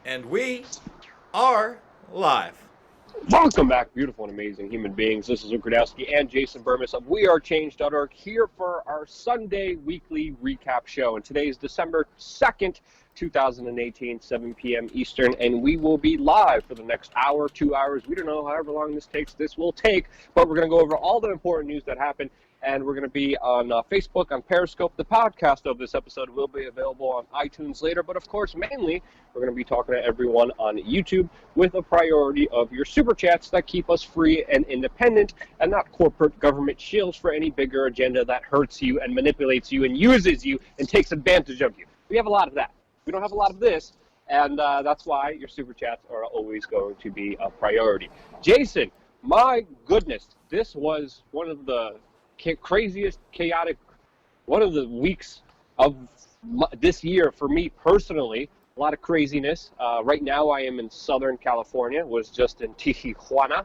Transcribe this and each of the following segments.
And we are live. Welcome back, beautiful and amazing human beings. This is Luke Radowski and Jason Burmis of WeAreChange.org here for our Sunday weekly recap show. And today is December 2nd, 2018, 7 p.m. Eastern, and we will be live for the next hour, 2 hours. We don't know however long this will take, but we're going to go over all the important news that happened. And we're going to be on Facebook, on Periscope. The podcast of this episode will be available on iTunes later. But, of course, mainly, we're going to be talking to everyone on YouTube with a priority of your super chats that keep us free and independent and not corporate government shills for any bigger agenda that hurts you and manipulates you and uses you and takes advantage of you. We have a lot of that. We don't have a lot of this. And that's why your super chats are always going to be a priority. Jason, my goodness, this was one of the craziest, chaotic, one of the weeks of this year for me personally. A lot of craziness. Right now I am in Southern California, was just in Tijuana,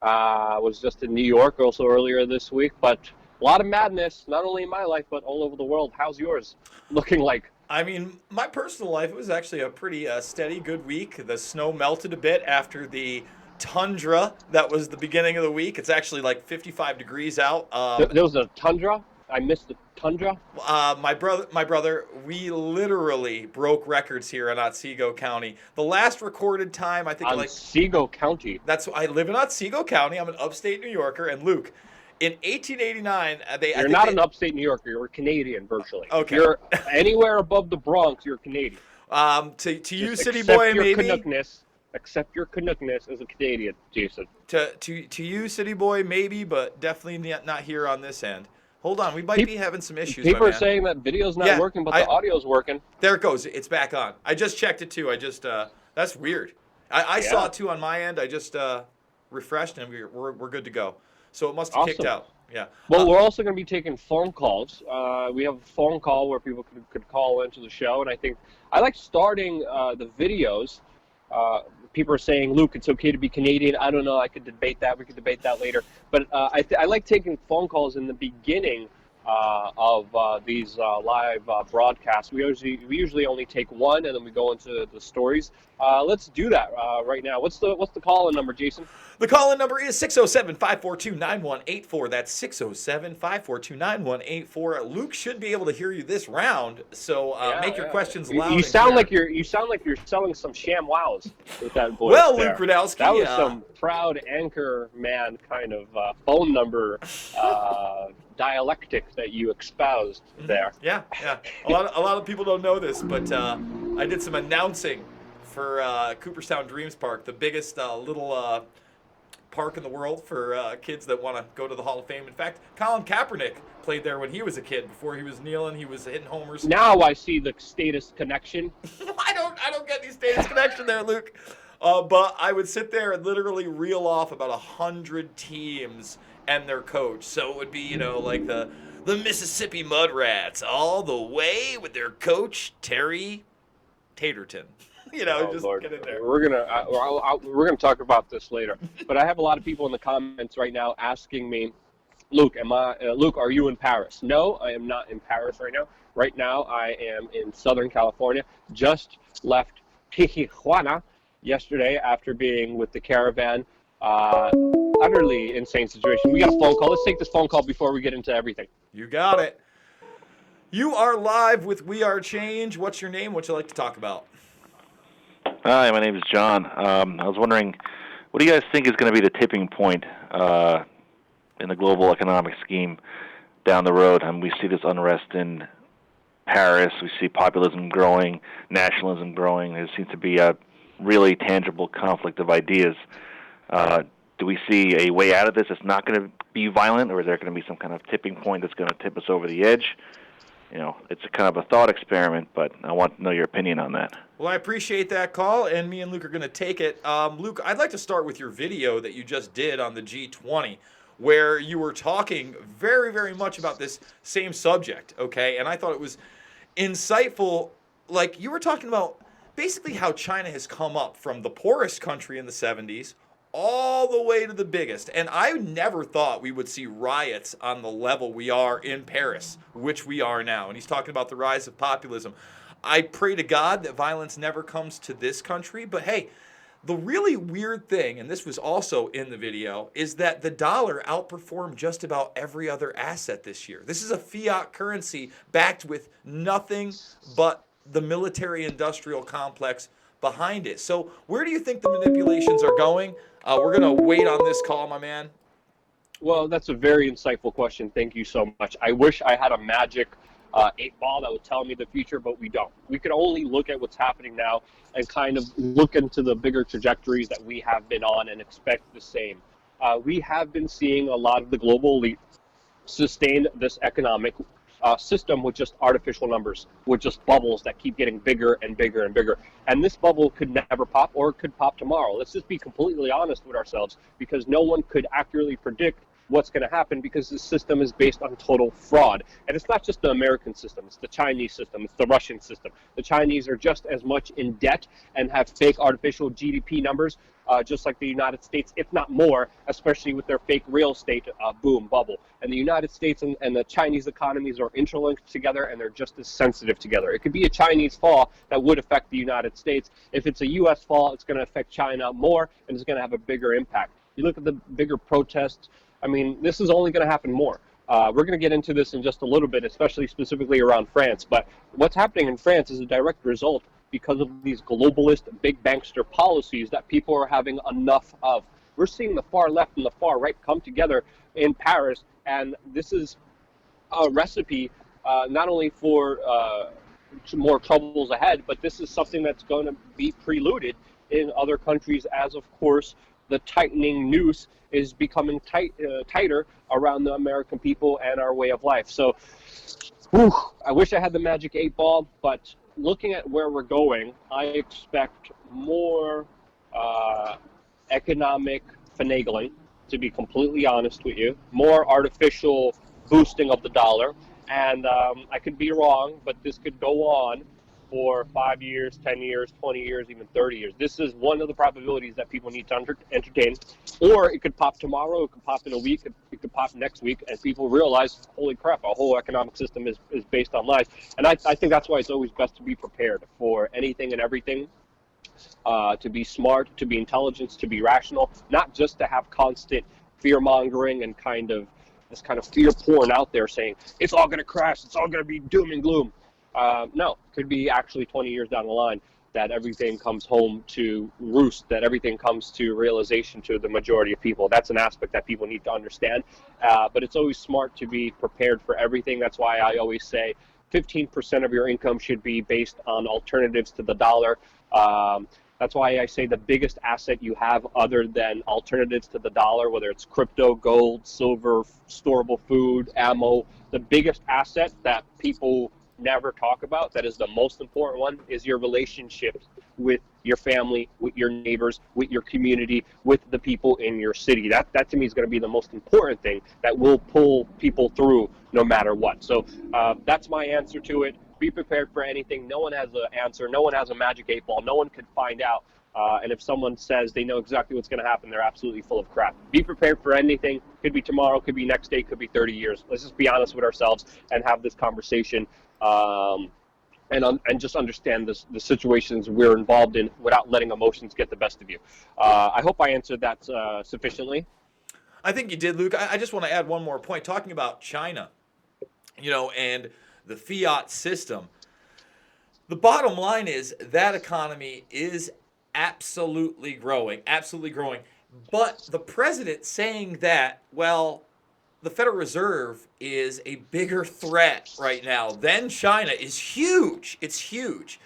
was just in New York also earlier this week, but a lot of madness, not only in my life, but all over the world. How's yours looking like? I mean, my personal life, it was actually a pretty steady, good week. The snow melted a bit after the tundra that was the beginning of the week. It's actually like 55 degrees out. There was a tundra. I missed the tundra. My brother, we literally broke records here in Otsego County. The last recorded time, I think, Otsego County. I live in Otsego County. I'm an upstate New Yorker, and Luke, in 1889, You're not an upstate New Yorker. You're a Canadian, virtually. Okay. If you're anywhere above the Bronx, you're Canadian. To you, city boy, maybe. Accept your Canuckness as a Canadian, Jason. To you, city boy, maybe, but definitely not here on this end. Hold on, we might be having some issues. People are saying that video's not working, but the audio's working. There it goes. It's back on. I just checked it too. That's weird. I saw it too on my end. I just refreshed and we're good to go. So it must have kicked out. Yeah. Well, we're also going to be taking phone calls. We have a phone call where people could call into the show, and I like starting the videos. People are saying, Luke, it's okay to be Canadian. I don't know. I could debate that. We could debate that later. But I like taking phone calls in the beginning of these live broadcasts. We usually only take one, and then we go into the stories. Let's do that right now. What's the call-in number, Jason? The call-in number is 607-542-9184. That's 607-542-9184. Luke should be able to hear you this round, so make your questions loud. You sound like you're selling some sham wows with that voice. Well, there. Luke Radowski, that was some proud anchor man kind of phone number dialectic that you espoused there. Yeah. A lot of people don't know this, but I did some announcing for Cooperstown Dreams Park, the biggest little park in the world for kids that want to go to the Hall of Fame. In fact, Colin Kaepernick played there when he was a kid. Before he was kneeling, he was hitting homers. Now I see the status connection. I don't get any status connection there, Luke. But I would sit there and literally reel off about 100 teams and their coach. So it would be, like the Mississippi Mud Rats all the way with their coach, Terry Taterton. Lord. Get in there. We're gonna talk about this later. But I have a lot of people in the comments right now asking me, Luke, Luke, are you in Paris? No, I am not in Paris right now. Right now, I am in Southern California. Just left Tijuana yesterday after being with the caravan. Utterly insane situation. We got a phone call. Let's take this phone call before we get into everything. You got it. You are live with WeAreChange. What's your name? What you like to talk about? Hi, my name is John. I was wondering, what do you guys think is going to be the tipping point in the global economic scheme down the road? We see this unrest in Paris. We see populism growing, nationalism growing. There seems to be a really tangible conflict of ideas. Do we see a way out of this that's not going to be violent, or is there going to be some kind of tipping point that's going to tip us over the edge? It's a kind of a thought experiment, but I want to know your opinion on that. Well, I appreciate that call, and me and Luke are going to take it. Luke, I'd like to start with your video that you just did on the G20, where you were talking very, very much about this same subject, okay? And I thought it was insightful. Like, you were talking about basically how China has come up from the poorest country in the 70s all the way to the biggest. And I never thought we would see riots on the level we are in Paris, which we are now. And he's talking about the rise of populism. I pray to God that violence never comes to this country. But hey, the really weird thing, and this was also in the video, is that the dollar outperformed just about every other asset this year. This is a fiat currency backed with nothing but the military-industrial complex behind it. So where do you think the manipulations are going? We're going to wait on this call, my man. Well, that's a very insightful question. Thank you so much. I wish I had a magic 8-ball that would tell me the future, but we don't. We can only look at what's happening now and kind of look into the bigger trajectories that we have been on and expect the same. We have been seeing a lot of the global elite sustain this economic system with just artificial numbers, with just bubbles that keep getting bigger and bigger and bigger. And this bubble could never pop, or it could pop tomorrow. Let's just be completely honest with ourselves, because no one could accurately predict what's going to happen, because the system is based on total fraud. And it's not just the American system, it's the Chinese system, it's the Russian system. The Chinese are just as much in debt and have fake artificial GDP numbers, just like the United States, if not more, especially with their fake real estate boom bubble. And the United States and the Chinese economies are interlinked together, and they're just as sensitive together. It could be a Chinese fall that would affect the United States. If it's a U.S. fall, it's going to affect China more, and it's going to have a bigger impact. You look at the bigger protests, I mean, this is only going to happen more. We're going to get into this in just a little bit, especially specifically around France. But what's happening in France is a direct result because of these globalist big bankster policies that people are having enough of. We're seeing the far left and the far right come together in Paris, and this is a recipe not only for more troubles ahead, but this is something that's going to be preluded in other countries as, of course, the tightening noose is becoming tighter around the American people and our way of life. So, I wish I had the magic 8-ball, but looking at where we're going, I expect more economic finagling, to be completely honest with you, more artificial boosting of the dollar, and I could be wrong, but this could go on for 5 years, 10 years, 20 years, even 30 years. This is one of the probabilities that people need to entertain. Or it could pop tomorrow, it could pop in a week, it could pop next week, and people realize, holy crap, our whole economic system is based on lies. And I think that's why it's always best to be prepared for anything and everything, to be smart, to be intelligent, to be rational, not just to have constant fear-mongering and this kind of fear porn out there saying, it's all going to crash, it's all going to be doom and gloom. No, could be actually 20 years down the line that everything comes home to roost, that everything comes to realization to the majority of people. That's an aspect that people need to understand. But it's always smart to be prepared for everything. That's why I always say 15% of your income should be based on alternatives to the dollar. That's why I say the biggest asset you have other than alternatives to the dollar, whether it's crypto, gold, silver, storable food, ammo, the biggest asset that people never talk about, that is the most important one, is your relationships with your family, with your neighbors, with your community, with the people in your city. That to me is going to be the most important thing that will pull people through no matter what. So that's my answer to it. Be prepared for anything. No one has an answer. No one has a magic 8-ball. No one could find out. And if someone says they know exactly what's going to happen, they're absolutely full of crap. Be prepared for anything. Could be tomorrow, could be next day, could be 30 years. Let's just be honest with ourselves and have this conversation, and just understand the situations we're involved in without letting emotions get the best of you. I hope I answered that sufficiently. I think you did, Luke. I just want to add one more point. Talking about China, and the fiat system, the bottom line is that economy is absolutely growing. But the president saying that, well, the Federal Reserve is a bigger threat right now than China is huge. It's huge.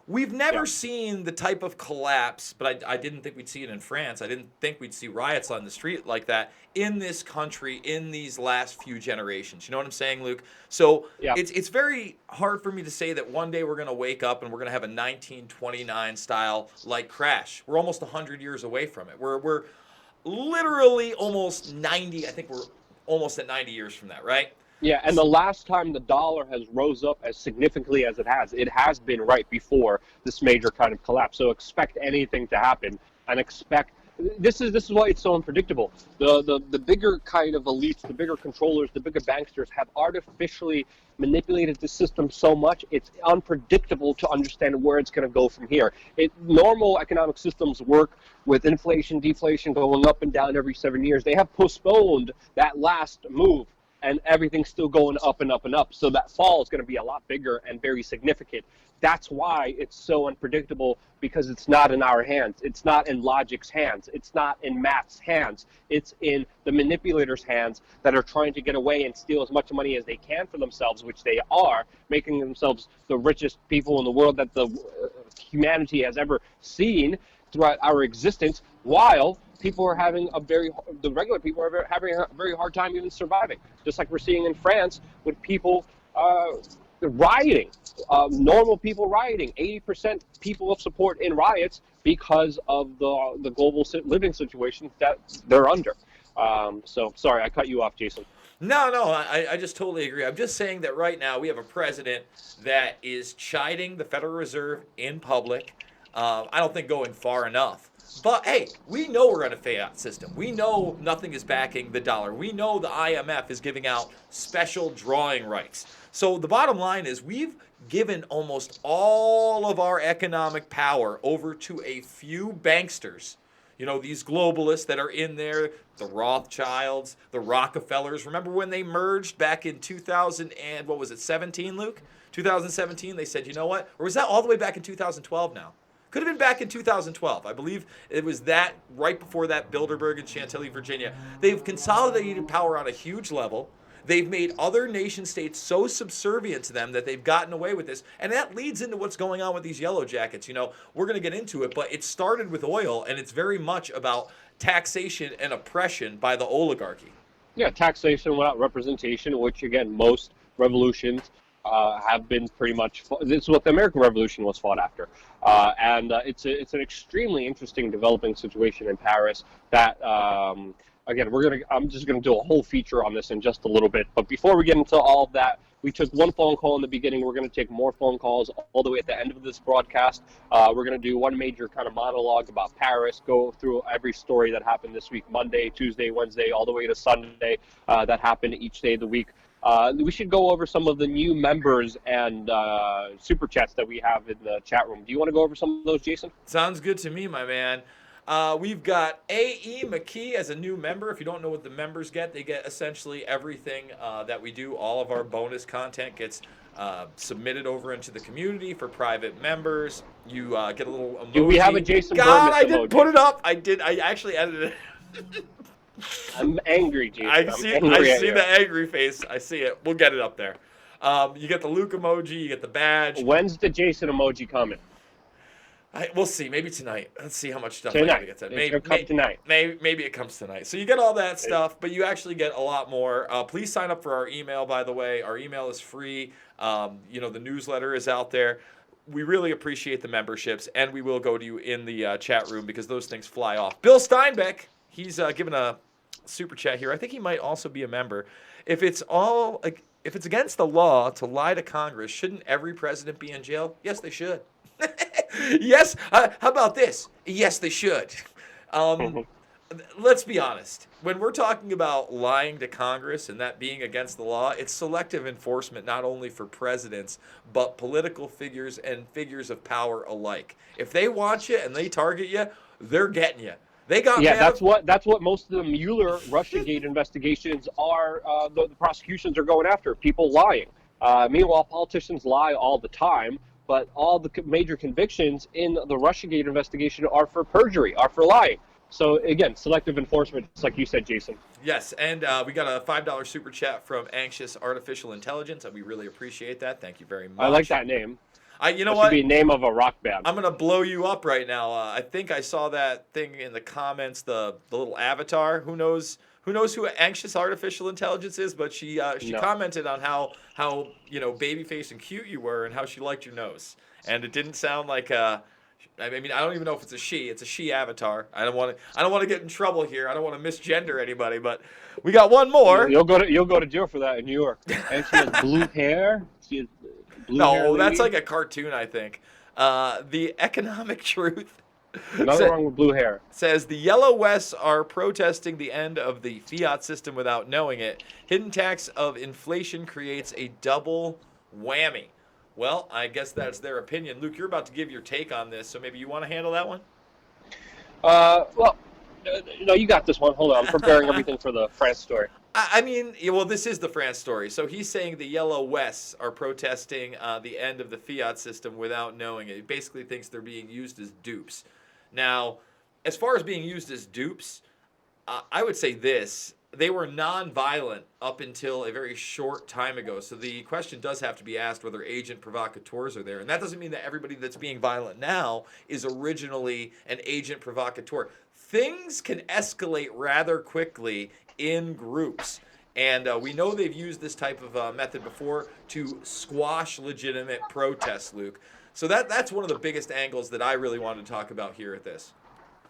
We've never seen the type of collapse, but I didn't think we'd see it in France. I didn't think we'd see riots on the street like that in this country in these last few generations. You know what I'm saying, Luke? So it's very hard for me to say that one day we're going to wake up and we're going to have a 1929 style like crash. We're almost 100 years away from it. We're literally almost 90. I think we're almost at 90 years from that, right? Yeah, and the last time the dollar has rose up as significantly as it has been right before this major kind of collapse. So expect anything to happen, and expect this is why it's so unpredictable. The bigger kind of elites, the bigger controllers, the bigger banksters have artificially manipulated the system so much it's unpredictable to understand where it's going to go from here. Normal economic systems work with inflation, deflation going up and down every 7 years. They have postponed that last move, and everything's still going up and up and up. So that fall is going to be a lot bigger and very significant. That's why it's so unpredictable, because it's not in our hands. It's not in logic's hands. It's not in math's hands. It's in the manipulators' hands that are trying to get away and steal as much money as they can for themselves, which they are, making themselves the richest people in the world that the humanity has ever seen throughout our existence, while people are having the regular people are having a very hard time even surviving. Just like we're seeing in France with people rioting, normal people rioting, 80% people of support in riots because of the global living situation that they're under. So sorry, I cut you off, Jason. No, I just totally agree. I'm just saying that right now we have a president that is chiding the Federal Reserve in public. I don't think going far enough. But hey, we know we're in a fiat system. We know nothing is backing the dollar. We know the IMF is giving out special drawing rights. So the bottom line is we've given almost all of our economic power over to a few banksters. You know, these globalists that are in there, the Rothschilds, the Rockefellers. Remember when they merged back in 17, Luke? 2017, they said, you know what? Or was that all the way back in 2012 now? Could have been back in 2012. I believe it was that right before that, Bilderberg and Chantilly, Virginia. They've consolidated power on a huge level. They've made other nation states so subservient to them that they've gotten away with this. And that leads into what's going on with these yellow jackets. You know, we're going to get into it, but it started with oil, and it's very much about taxation and oppression by the oligarchy. Yeah, taxation without representation, which, again, most revolutions have been pretty much. This is what the American Revolution was fought after, and it's an extremely interesting developing situation in Paris. That again, I'm just gonna do a whole feature on this in just a little bit. But before we get into all of that, we took one phone call in the beginning. We're going to take more phone calls all the way at the end of this broadcast. We're going to do one major kind of monologue about Paris, go through every story that happened this week, Monday, Tuesday, Wednesday, all the way to Sunday, that happened each day of the week. We should go over some of the new members and super chats that we have in the chat room. Do you want to go over some of those, Jason? Sounds good to me, my man. We've got A.E. McKee as a new member. If you don't know what the members get, they get essentially everything that we do. All of our bonus content gets submitted over into the community for private members. You get a little emoji. Do we have a Jason God, Burmis I didn't emoji? put it up. I did. I actually edited it. I'm angry, Jason. I see the angry face. I see it. We'll get it up there. You get the Luke emoji. You get the badge. When's the Jason emoji coming? We'll see. Maybe tonight. Let's see how much stuff Tonight. I gotta get to. Maybe tonight. Maybe it comes tonight. So you get all that stuff, but you actually get a lot more. Please sign up for our email, by the way. Our email is free. The newsletter is out there. We really appreciate the memberships, and we will go to you in the chat room because those things fly off. Bill Steinbeck, he's given a super chat here. I think he might also be a member. If it's against the law to lie to Congress, shouldn't every president be in jail? Yes, they should. Yes. How about this? Yes, they should. Let's be honest. When we're talking about lying to Congress and that being against the law, it's selective enforcement not only for presidents, but political figures and figures of power alike. If they want you and they target you, they're getting you. They got that's what most of the Mueller Russiagate investigations are. The prosecutions are going after people lying. Meanwhile, politicians lie all the time. But all the major convictions in the Russiagate investigation are for perjury, are for lying. So, again, selective enforcement, just like you said, Jason. Yes, and we got a $5 super chat from Anxious Artificial Intelligence, and we really appreciate that. Thank you very much. I like that name. You know that what? Should be a name of a rock band. I'm going to blow you up right now. I think I saw that thing in the comments, the little avatar. Who knows who Anxious Artificial Intelligence is, but she commented on how babyface and cute you were and how she liked your nose. And it didn't sound like I don't even know if it's a she. It's a she avatar. I don't want to get in trouble here. I don't want to misgender anybody, but we got one more. You'll go to jail for that in New York. And she has blue hair. She has blue hair. No, that's like a cartoon, I think. The economic truth Nothing wrong with blue hair. Says the Yellow Vests are protesting the end of the fiat system without knowing it. Hidden tax of inflation creates a double whammy. Well, I guess that's their opinion. Luke, you're about to give your take on this, so maybe you want to handle that one? Well, no, you got this one. Hold on. I'm preparing everything for the France story. I mean, well, this is the France story. So he's saying the Yellow Vests are protesting the end of the fiat system without knowing it. He basically thinks they're being used as dupes. Now, as far as being used as dupes, I would say this. They were non-violent up until a very short time ago. So the question does have to be asked whether agent provocateurs are there. And that doesn't mean that everybody that's being violent now is originally an agent provocateur. Things can escalate rather quickly in groups. And we know they've used this type of method before to squash legitimate protests, Luke. So that's one of the biggest angles that I really wanted to talk about here at this.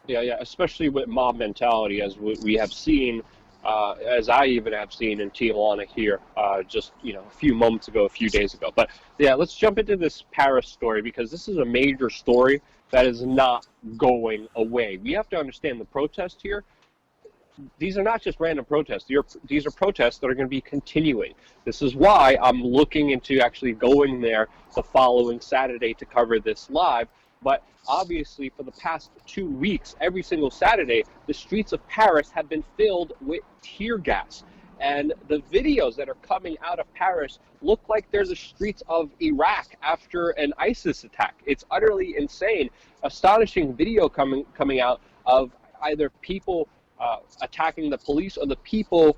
Yeah, especially with mob mentality, as we have seen, as I even have seen in Tijuana here, just a few moments ago, a few days ago. But yeah, let's jump into this Paris story, because this is a major story that is not going away. We have to understand the protest here. These are not just random protests. These are protests that are going to be continuing. This is why I'm looking into actually going there the following Saturday to cover this live. But obviously, for the past 2 weeks, every single Saturday, the streets of Paris have been filled with tear gas. And the videos that are coming out of Paris look like they're the streets of Iraq after an ISIS attack. It's utterly insane. Astonishing video coming out of either people attacking the police or the people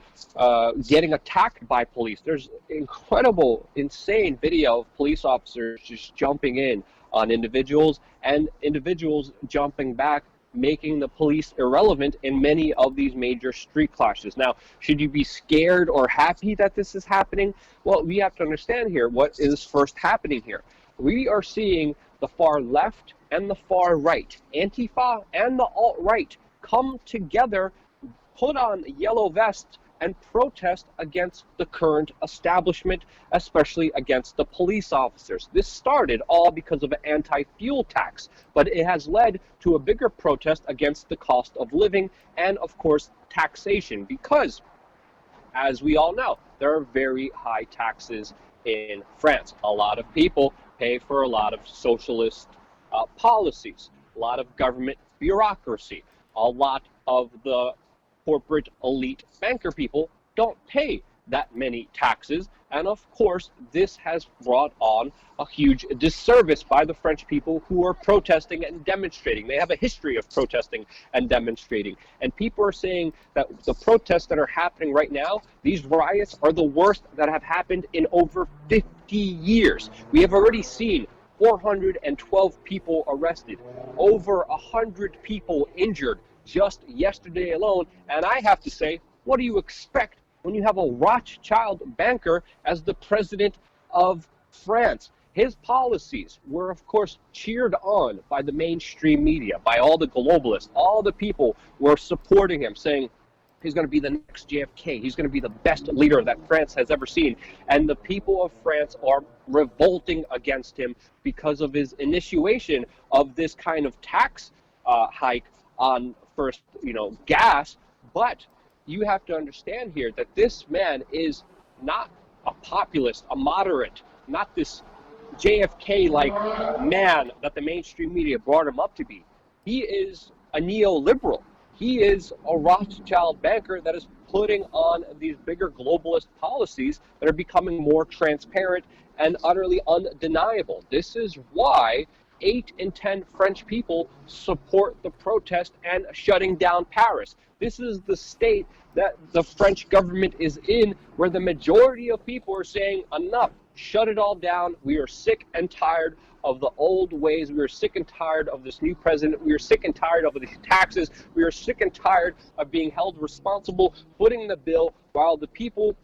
getting attacked by police. There's incredible, insane video of police officers just jumping in on individuals and individuals jumping back, making the police irrelevant in many of these major street clashes. Now, should you be scared or happy that this is happening? Well, we have to understand here what is first happening here. We are seeing the far left and the far right, Antifa and the alt-right, come together, put on yellow vests, and protest against the current establishment, especially against the police officers. This started all because of an anti-fuel tax, but it has led to a bigger protest against the cost of living and, of course, taxation, because, as we all know, there are very high taxes in France. A lot of people pay for a lot of socialist policies, a lot of government bureaucracy, a lot of the corporate elite banker people don't pay that many taxes. And of course, this has brought on a huge disservice by the French people who are protesting and demonstrating. They have a history of protesting and demonstrating. And people are saying that the protests that are happening right now, these riots are the worst that have happened in over 50 years. We have already seen 412 people arrested, over 100 people injured just yesterday alone. And I have to say, what do you expect when you have a Rothschild banker as the president of France? His policies were, of course, cheered on by the mainstream media, by all the globalists. All the people were supporting him, saying he's going to be the next JFK. He's going to be the best leader that France has ever seen. And the people of France are revolting against him because of his initiation of this kind of tax hike on first, gas. But you have to understand here that this man is not a populist, a moderate, not this JFK-like man that the mainstream media brought him up to be. He is a neoliberal. He is a Rothschild banker that is putting on these bigger globalist policies that are becoming more transparent and utterly undeniable. This is why 8 in 10 French people support the protest and shutting down Paris. This is the state that the French government is in, where the majority of people are saying, enough, shut it all down. We are sick and tired of the old ways. We are sick and tired of this new president. We are sick and tired of these taxes. We are sick and tired of being held responsible, footing the bill, while the people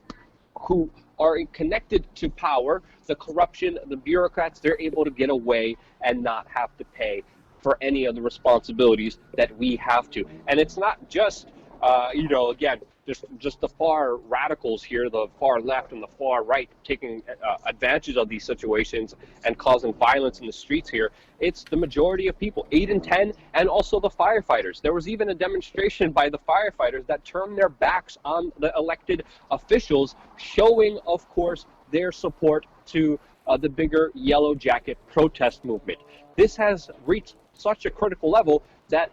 who are connected to power, the corruption, the bureaucrats, they're able to get away and not have to pay for any of the responsibilities that we have to. And it's not just, again, just the far radicals here, the far left and the far right, taking advantage of these situations and causing violence in the streets here. It's the majority of people, 8 in 10, and also the firefighters. There was even a demonstration by the firefighters that turned their backs on the elected officials, showing, of course, their support to the bigger Yellow Jacket protest movement. This has reached such a critical level that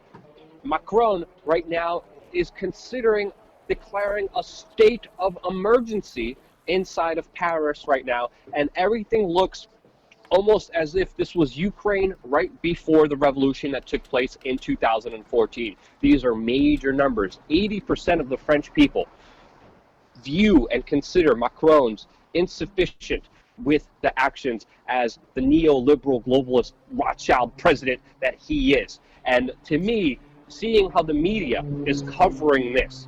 Macron right now is considering declaring a state of emergency inside of Paris right now, and everything looks almost as if this was Ukraine right before the revolution that took place in 2014. These are major numbers. 80% of the French people view and consider Macron's insufficient with the actions as the neoliberal globalist Rothschild president that he is. And to me, seeing how the media is covering this,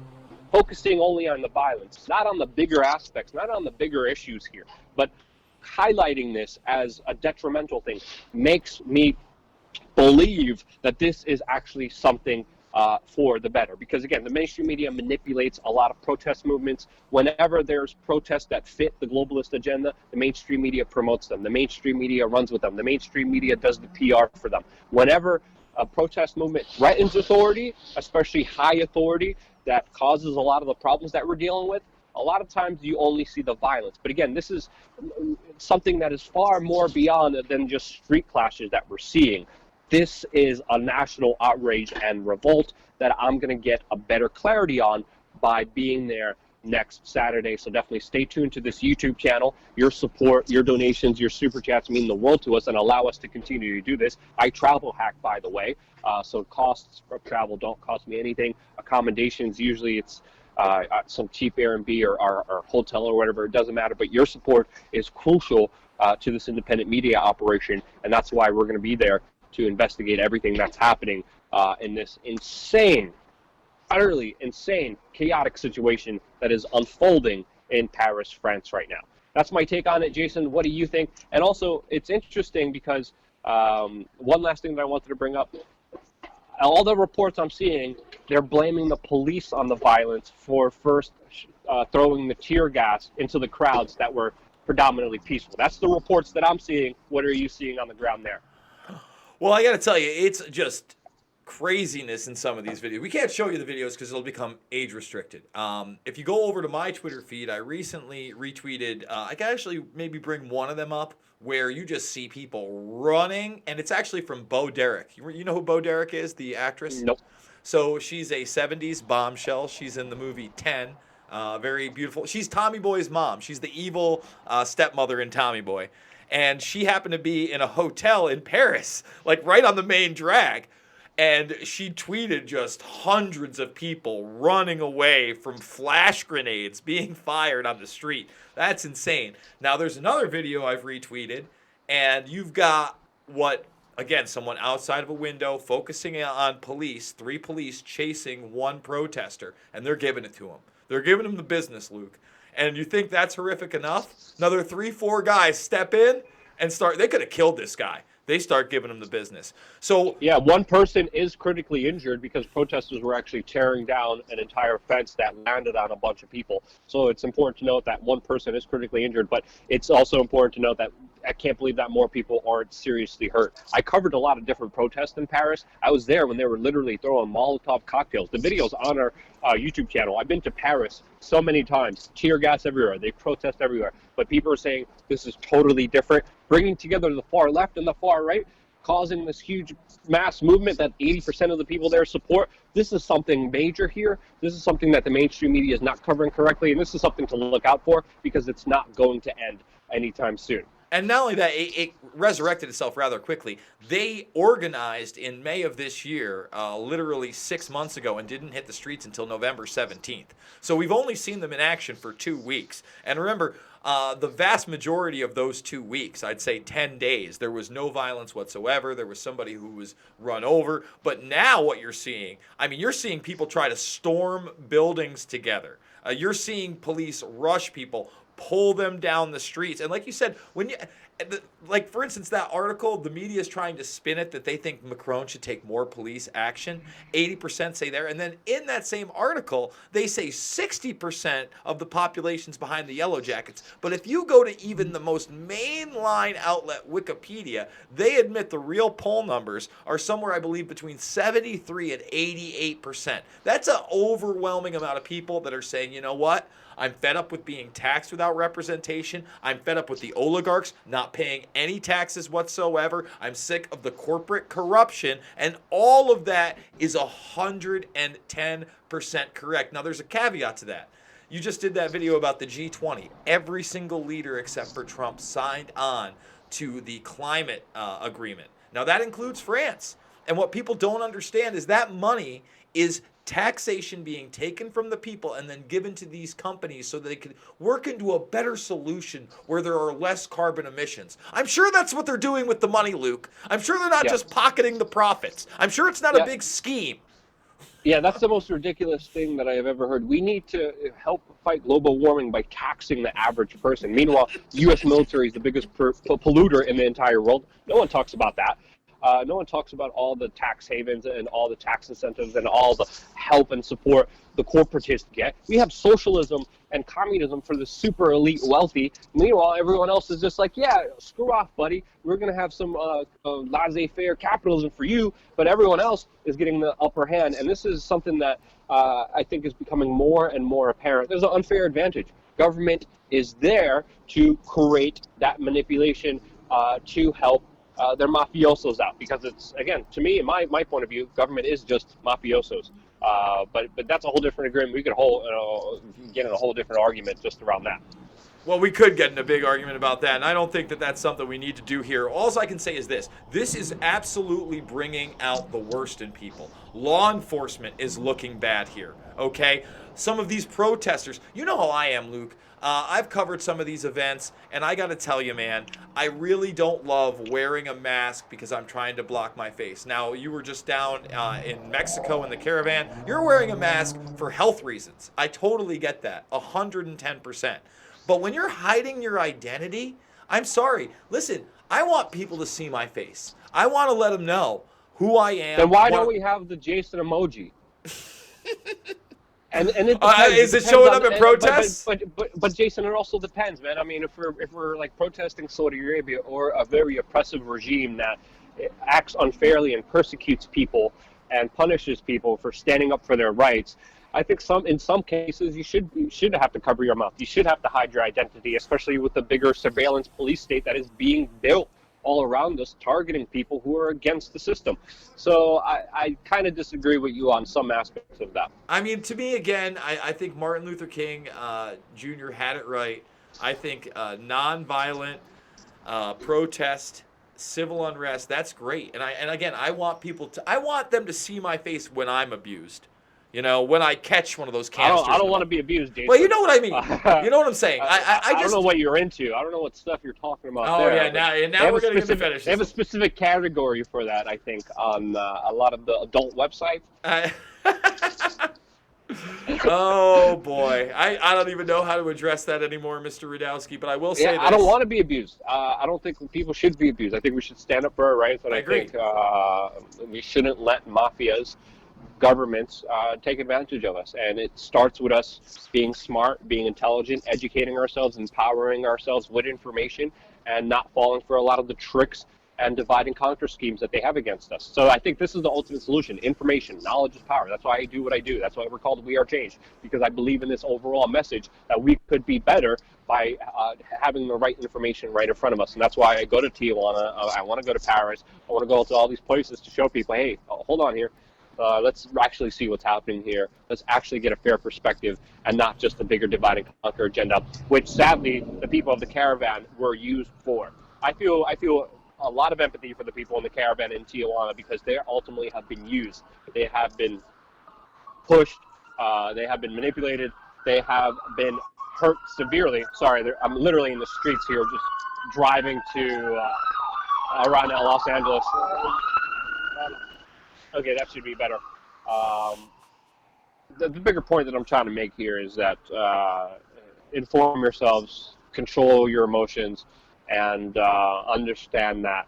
focusing only on the violence, not on the bigger aspects, not on the bigger issues here, but highlighting this as a detrimental thing, makes me believe that this is actually something for the better. Because again, the mainstream media manipulates a lot of protest movements. Whenever there's protests that fit the globalist agenda, the mainstream media promotes them. The mainstream media runs with them. The mainstream media does the PR for them. Whenever a protest movement threatens authority, especially high authority that causes a lot of the problems that we're dealing with, a lot of times you only see the violence. But again, this is something that is far more beyond than just street clashes that we're seeing. This is a national outrage and revolt that I'm going to get a better clarity on by being there next Saturday. So definitely stay tuned to this YouTube channel. Your support, your donations, your super chats mean the world to us and allow us to continue to do this. I travel hack, by the way, so costs of travel don't cost me anything. Accommodations, usually it's some cheap Airbnb or hotel or whatever, it doesn't matter, but your support is crucial to this independent media operation, and that's why we're going to be there to investigate everything that's happening in this insane, utterly insane, chaotic situation that is unfolding in Paris, France right now. That's my take on it. Jason, what do you think? And also, it's interesting because one last thing that I wanted to bring up, all the reports I'm seeing, they're blaming the police on the violence for first throwing the tear gas into the crowds that were predominantly peaceful. That's the reports that I'm seeing. What are you seeing on the ground there? Well, I got to tell you, it's just craziness in some of these videos. We can't show you the videos because it'll become age restricted. If you go over to my Twitter feed, I recently retweeted, I can actually maybe bring one of them up, where you just see people running, and it's actually from Bo Derek. You know who Bo Derek is, the actress? Nope. So she's a 70s bombshell. She's in the movie 10. Very beautiful. She's Tommy Boy's mom. She's the evil stepmother in Tommy Boy. And she happened to be in a hotel in Paris, like right on the main drag. And she tweeted just hundreds of people running away from flash grenades being fired on the street. That's insane. Now, there's another video I've retweeted, and you've got again, someone outside of a window focusing on police, 3 police chasing one protester, and they're giving it to him. They're giving him the business, Luke. And you think that's horrific enough? Another 3-4 guys step in and they could have killed this guy. They start giving him the business. So yeah, one person is critically injured because protesters were actually tearing down an entire fence that landed on a bunch of people. So it's important to note that one person is critically injured, but it's also important to note that I can't believe that more people aren't seriously hurt. I covered a lot of different protests in Paris. I was there when they were literally throwing Molotov cocktails. The video's on our YouTube channel. I've been to Paris so many times. Tear gas everywhere. They protest everywhere. But people are saying this is totally different. Bringing together the far left and the far right, causing this huge mass movement that 80% of the people there support. This is something major here. This is something that the mainstream media is not covering correctly, and this is something to look out for because it's not going to end anytime soon. And not only that, it resurrected itself rather quickly. They organized in May of this year, literally 6 months ago, and didn't hit the streets until November 17th. So we've only seen them in action for 2 weeks. And remember, the vast majority of those 2 weeks, I'd say 10 days, there was no violence whatsoever. There was somebody who was run over. But now what you're seeing, you're seeing people try to storm buildings together. You're seeing police rush people, pull them down the streets. And like you said, like, for instance, that article, the media is trying to spin it that they think Macron should take more police action. 80% say there. And then in that same article, they say 60% of the population's behind the Yellow Jackets. But if you go to even the most mainline outlet, Wikipedia, they admit the real poll numbers are somewhere, I believe, between 73 and 88%. That's an overwhelming amount of people that are saying, you know what? I'm fed up with being taxed without representation. I'm fed up with the oligarchs not paying any taxes whatsoever. I'm sick of the corporate corruption. And all of that is 110% correct. Now, there's a caveat to that. You just did that video about the G20. Every single leader except for Trump signed on to the climate agreement. Now, that includes France. And what people don't understand is that money is taxation being taken from the people and then given to these companies so that they can work into a better solution where there are less carbon emissions. I'm sure that's what they're doing with the money, Luke. I'm sure they're not just pocketing the profits. I'm sure it's not a big scheme. Yeah, that's the most ridiculous thing that I have ever heard. We need to help fight global warming by taxing the average person. Meanwhile, the U.S. military is the biggest polluter in the entire world. No one talks about that. No one talks about all the tax havens and all the tax incentives and all the help and support the corporatists get. We have socialism and communism for the super elite wealthy. Meanwhile, everyone else is just like, yeah, screw off, buddy. We're going to have some laissez-faire capitalism for you, but everyone else is getting the upper hand. And this is something that I think is becoming more and more apparent. There's an unfair advantage. Government is there to create that manipulation to help their mafiosos out, because it's, again, to me, in my point of view, government is just mafiosos. But that's a whole different agreement. We could get in a whole different argument just around that. Well, we could get in a big argument about that, and I don't think that that's something we need to do here. All I can say is this. This is absolutely bringing out the worst in people. Law enforcement is looking bad here, okay? Some of these protesters, you know how I am, Luke. I've covered some of these events, and I got to tell you, man, I really don't love wearing a mask because I'm trying to block my face. Now, you were just down in Mexico in the caravan. You're wearing a mask for health reasons. I totally get that, 110%. But when you're hiding your identity, I'm sorry. Listen, I want people to see my face. I want to let them know who I am. Then why don't we have the Jason emoji? And it is it showing up in protests? But Jason, it also depends, man. I mean, if we're like protesting Saudi Arabia or a very oppressive regime that acts unfairly and persecutes people and punishes people for standing up for their rights, I think in some cases you should have to cover your mouth. You should have to hide your identity, especially with the bigger surveillance police state that is being built all around us, targeting people who are against the system. So I kind of disagree with you on some aspects of that. I mean, to me, again, I think Martin Luther King Jr. had it right. I think nonviolent protest, civil unrest, that's great. And again, I want them to see my face when I'm abused. You know, when I catch one of those canisters. I don't want to be abused, Jason. Well, you know what I mean. You know what I'm saying. I don't know what you're into. I don't know what stuff you're talking about. Oh, there. Yeah, now we're getting into fetishism. They have a specific category for that, I think, on a lot of the adult websites. Oh, boy. I don't even know how to address that anymore, Mr. Rudowski, but I will say this. I don't want to be abused. I don't think people should be abused. I think we should stand up for our rights, and I agree. think we shouldn't let mafias, governments take advantage of us. And it starts with us being smart, being intelligent, educating ourselves, empowering ourselves with information, and not falling for a lot of the tricks and divide and conquer schemes that they have against us. So I think this is the ultimate solution. Information, knowledge is power. That's why I do what I do. That's why we're called We Are Change, because I believe in this overall message that we could be better by having the right information right in front of us. And that's why I go to Tijuana. I want to go to Paris. I want to go to all these places to show people, hey, hold on here. Let's actually see what's happening here. Let's actually get a fair perspective and not just a bigger divide and conquer agenda, which sadly the people of the caravan were used for. I feel a lot of empathy for the people in the caravan in Tijuana because they ultimately have been used. They have been pushed. They have been manipulated. They have been hurt severely. Sorry, I'm literally in the streets here just driving to around Los Angeles. Okay, that should be better. The bigger point that I'm trying to make here is that inform yourselves, control your emotions, and understand that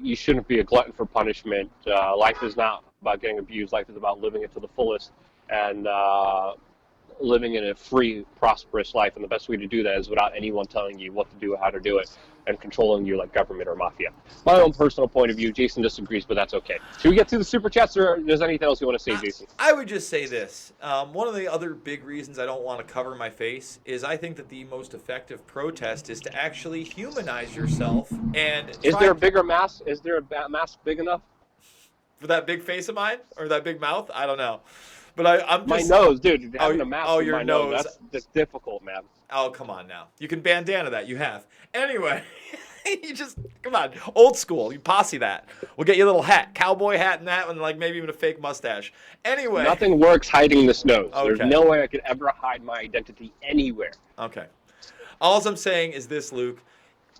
you shouldn't be a glutton for punishment. Life is not about getting abused. Life is about living it to the fullest and living in a free, prosperous life. And the best way to do that is without anyone telling you what to do, how to do it, and controlling you like government or mafia. My own personal point of view, Jason disagrees, but that's okay. Should we get to the super chats, or is there anything else you want to say, Jason? I would just say this. One of the other big reasons I don't want to cover my face is I think that the most effective protest is to actually humanize yourself and Is there a bigger mask? Is there a mask big enough? For that big face of mine? Or that big mouth? I don't know. But I'm just... My nose, dude. Having a mask your my nose. That's difficult, man. Oh, come on now. You can bandana that. You have. Anyway, you just, come on. Old school. You posse that. We'll get you a little hat. Cowboy hat and that, and like maybe even a fake mustache. Anyway. Nothing works hiding this nose. Okay. There's no way I could ever hide my identity anywhere. Okay. All I'm saying is this, Luke.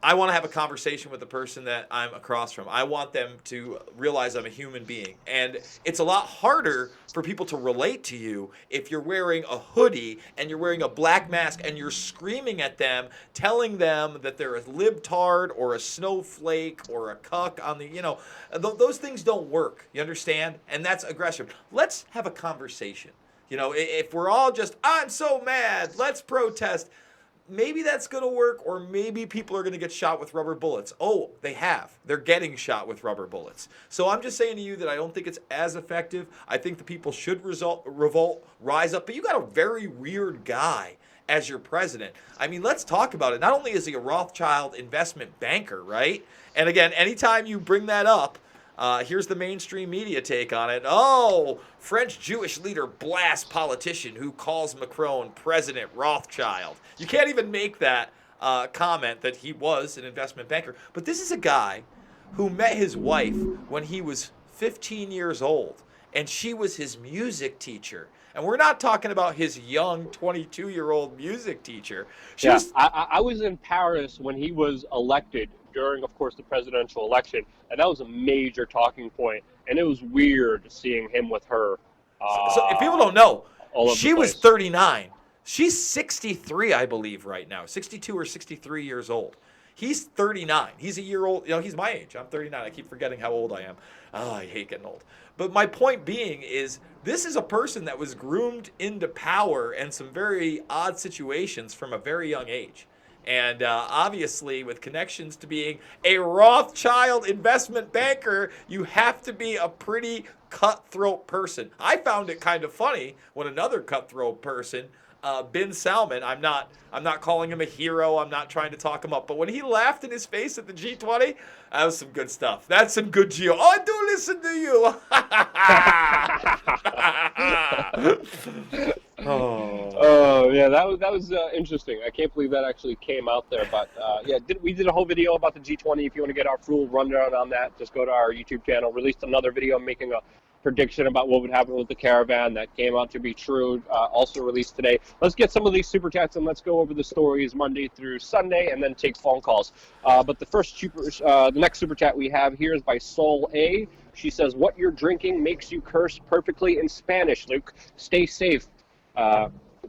I want to have a conversation with the person that I'm across from. I want them to realize I'm a human being. And it's a lot harder for people to relate to you if you're wearing a hoodie and you're wearing a black mask and you're screaming at them, telling them that they're a libtard or a snowflake or a cuck on the, those things don't work. You understand? And that's aggressive. Let's have a conversation. If we're all just, I'm so mad, let's protest. Maybe that's going to work, or maybe people are going to get shot with rubber bullets. Oh, they have. They're getting shot with rubber bullets. So I'm just saying to you that I don't think it's as effective. I think the people should revolt, rise up. But you got a very weird guy as your president. I mean, let's talk about it. Not only is he a Rothschild investment banker, right? And again, anytime you bring that up, here's the mainstream media take on it. Oh, French Jewish leader blasts politician who calls Macron President Rothschild. You can't even make that comment that he was an investment banker. But this is a guy who met his wife when he was 15 years old, and she was his music teacher. And we're not talking about his young 22-year-old music teacher. I was in Paris when he was elected during, of course, the presidential election, and that was a major talking point. And it was weird seeing him with her. So if people don't know, she was 39. She's 63, I believe, right now. 62 or 63 years old. He's 39. He's a year old. He's my age. I'm 39. I keep forgetting how old I am. Oh, I hate getting old. But my point being is this is a person that was groomed into power and some very odd situations from a very young age. And obviously, with connections to being a Rothschild investment banker, you have to be a pretty cutthroat person. I found it kind of funny when another cutthroat person, Bin Salman, I'm not calling him a hero. I'm not trying to talk him up. But when he laughed in his face at the G20, that was some good stuff. That's some good geo. Oh, I do listen to you. Oh yeah, that was interesting. I can't believe that actually came out there. But we did a whole video about the G20. If you want to get our full rundown on that, just go to our YouTube channel. Released another video making a prediction about what would happen with the caravan that came out to be true, also released today. Let's get some of these super chats and let's go over the stories Monday through Sunday and then take phone calls. But the next super chat we have here is by Soul A. She says, "What you're drinking makes you curse perfectly in Spanish, Luke. Stay safe.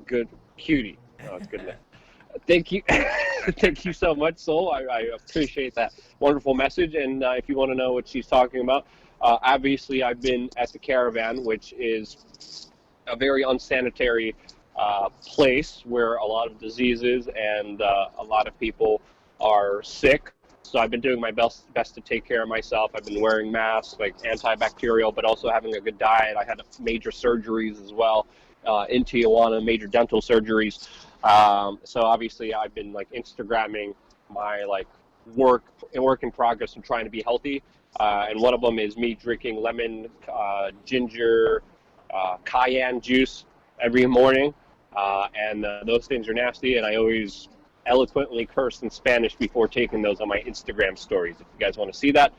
Good cutie." Oh, it's good enough. Thank you. Thank you so much, Soul. I appreciate that wonderful message. And if you want to know what she's talking about, obviously I've been at the caravan, which is a very unsanitary place where a lot of diseases and a lot of people are sick. So I've been doing my best to take care of myself. I've been wearing masks, like antibacterial, but also having a good diet. I had major surgeries as well in Tijuana, major dental surgeries. So obviously I've been like Instagramming my like work in progress and trying to be healthy. And one of them is me drinking lemon, ginger, cayenne juice every morning. And those things are nasty, and I always eloquently curse in Spanish before taking those on my Instagram stories. If you guys want to see that,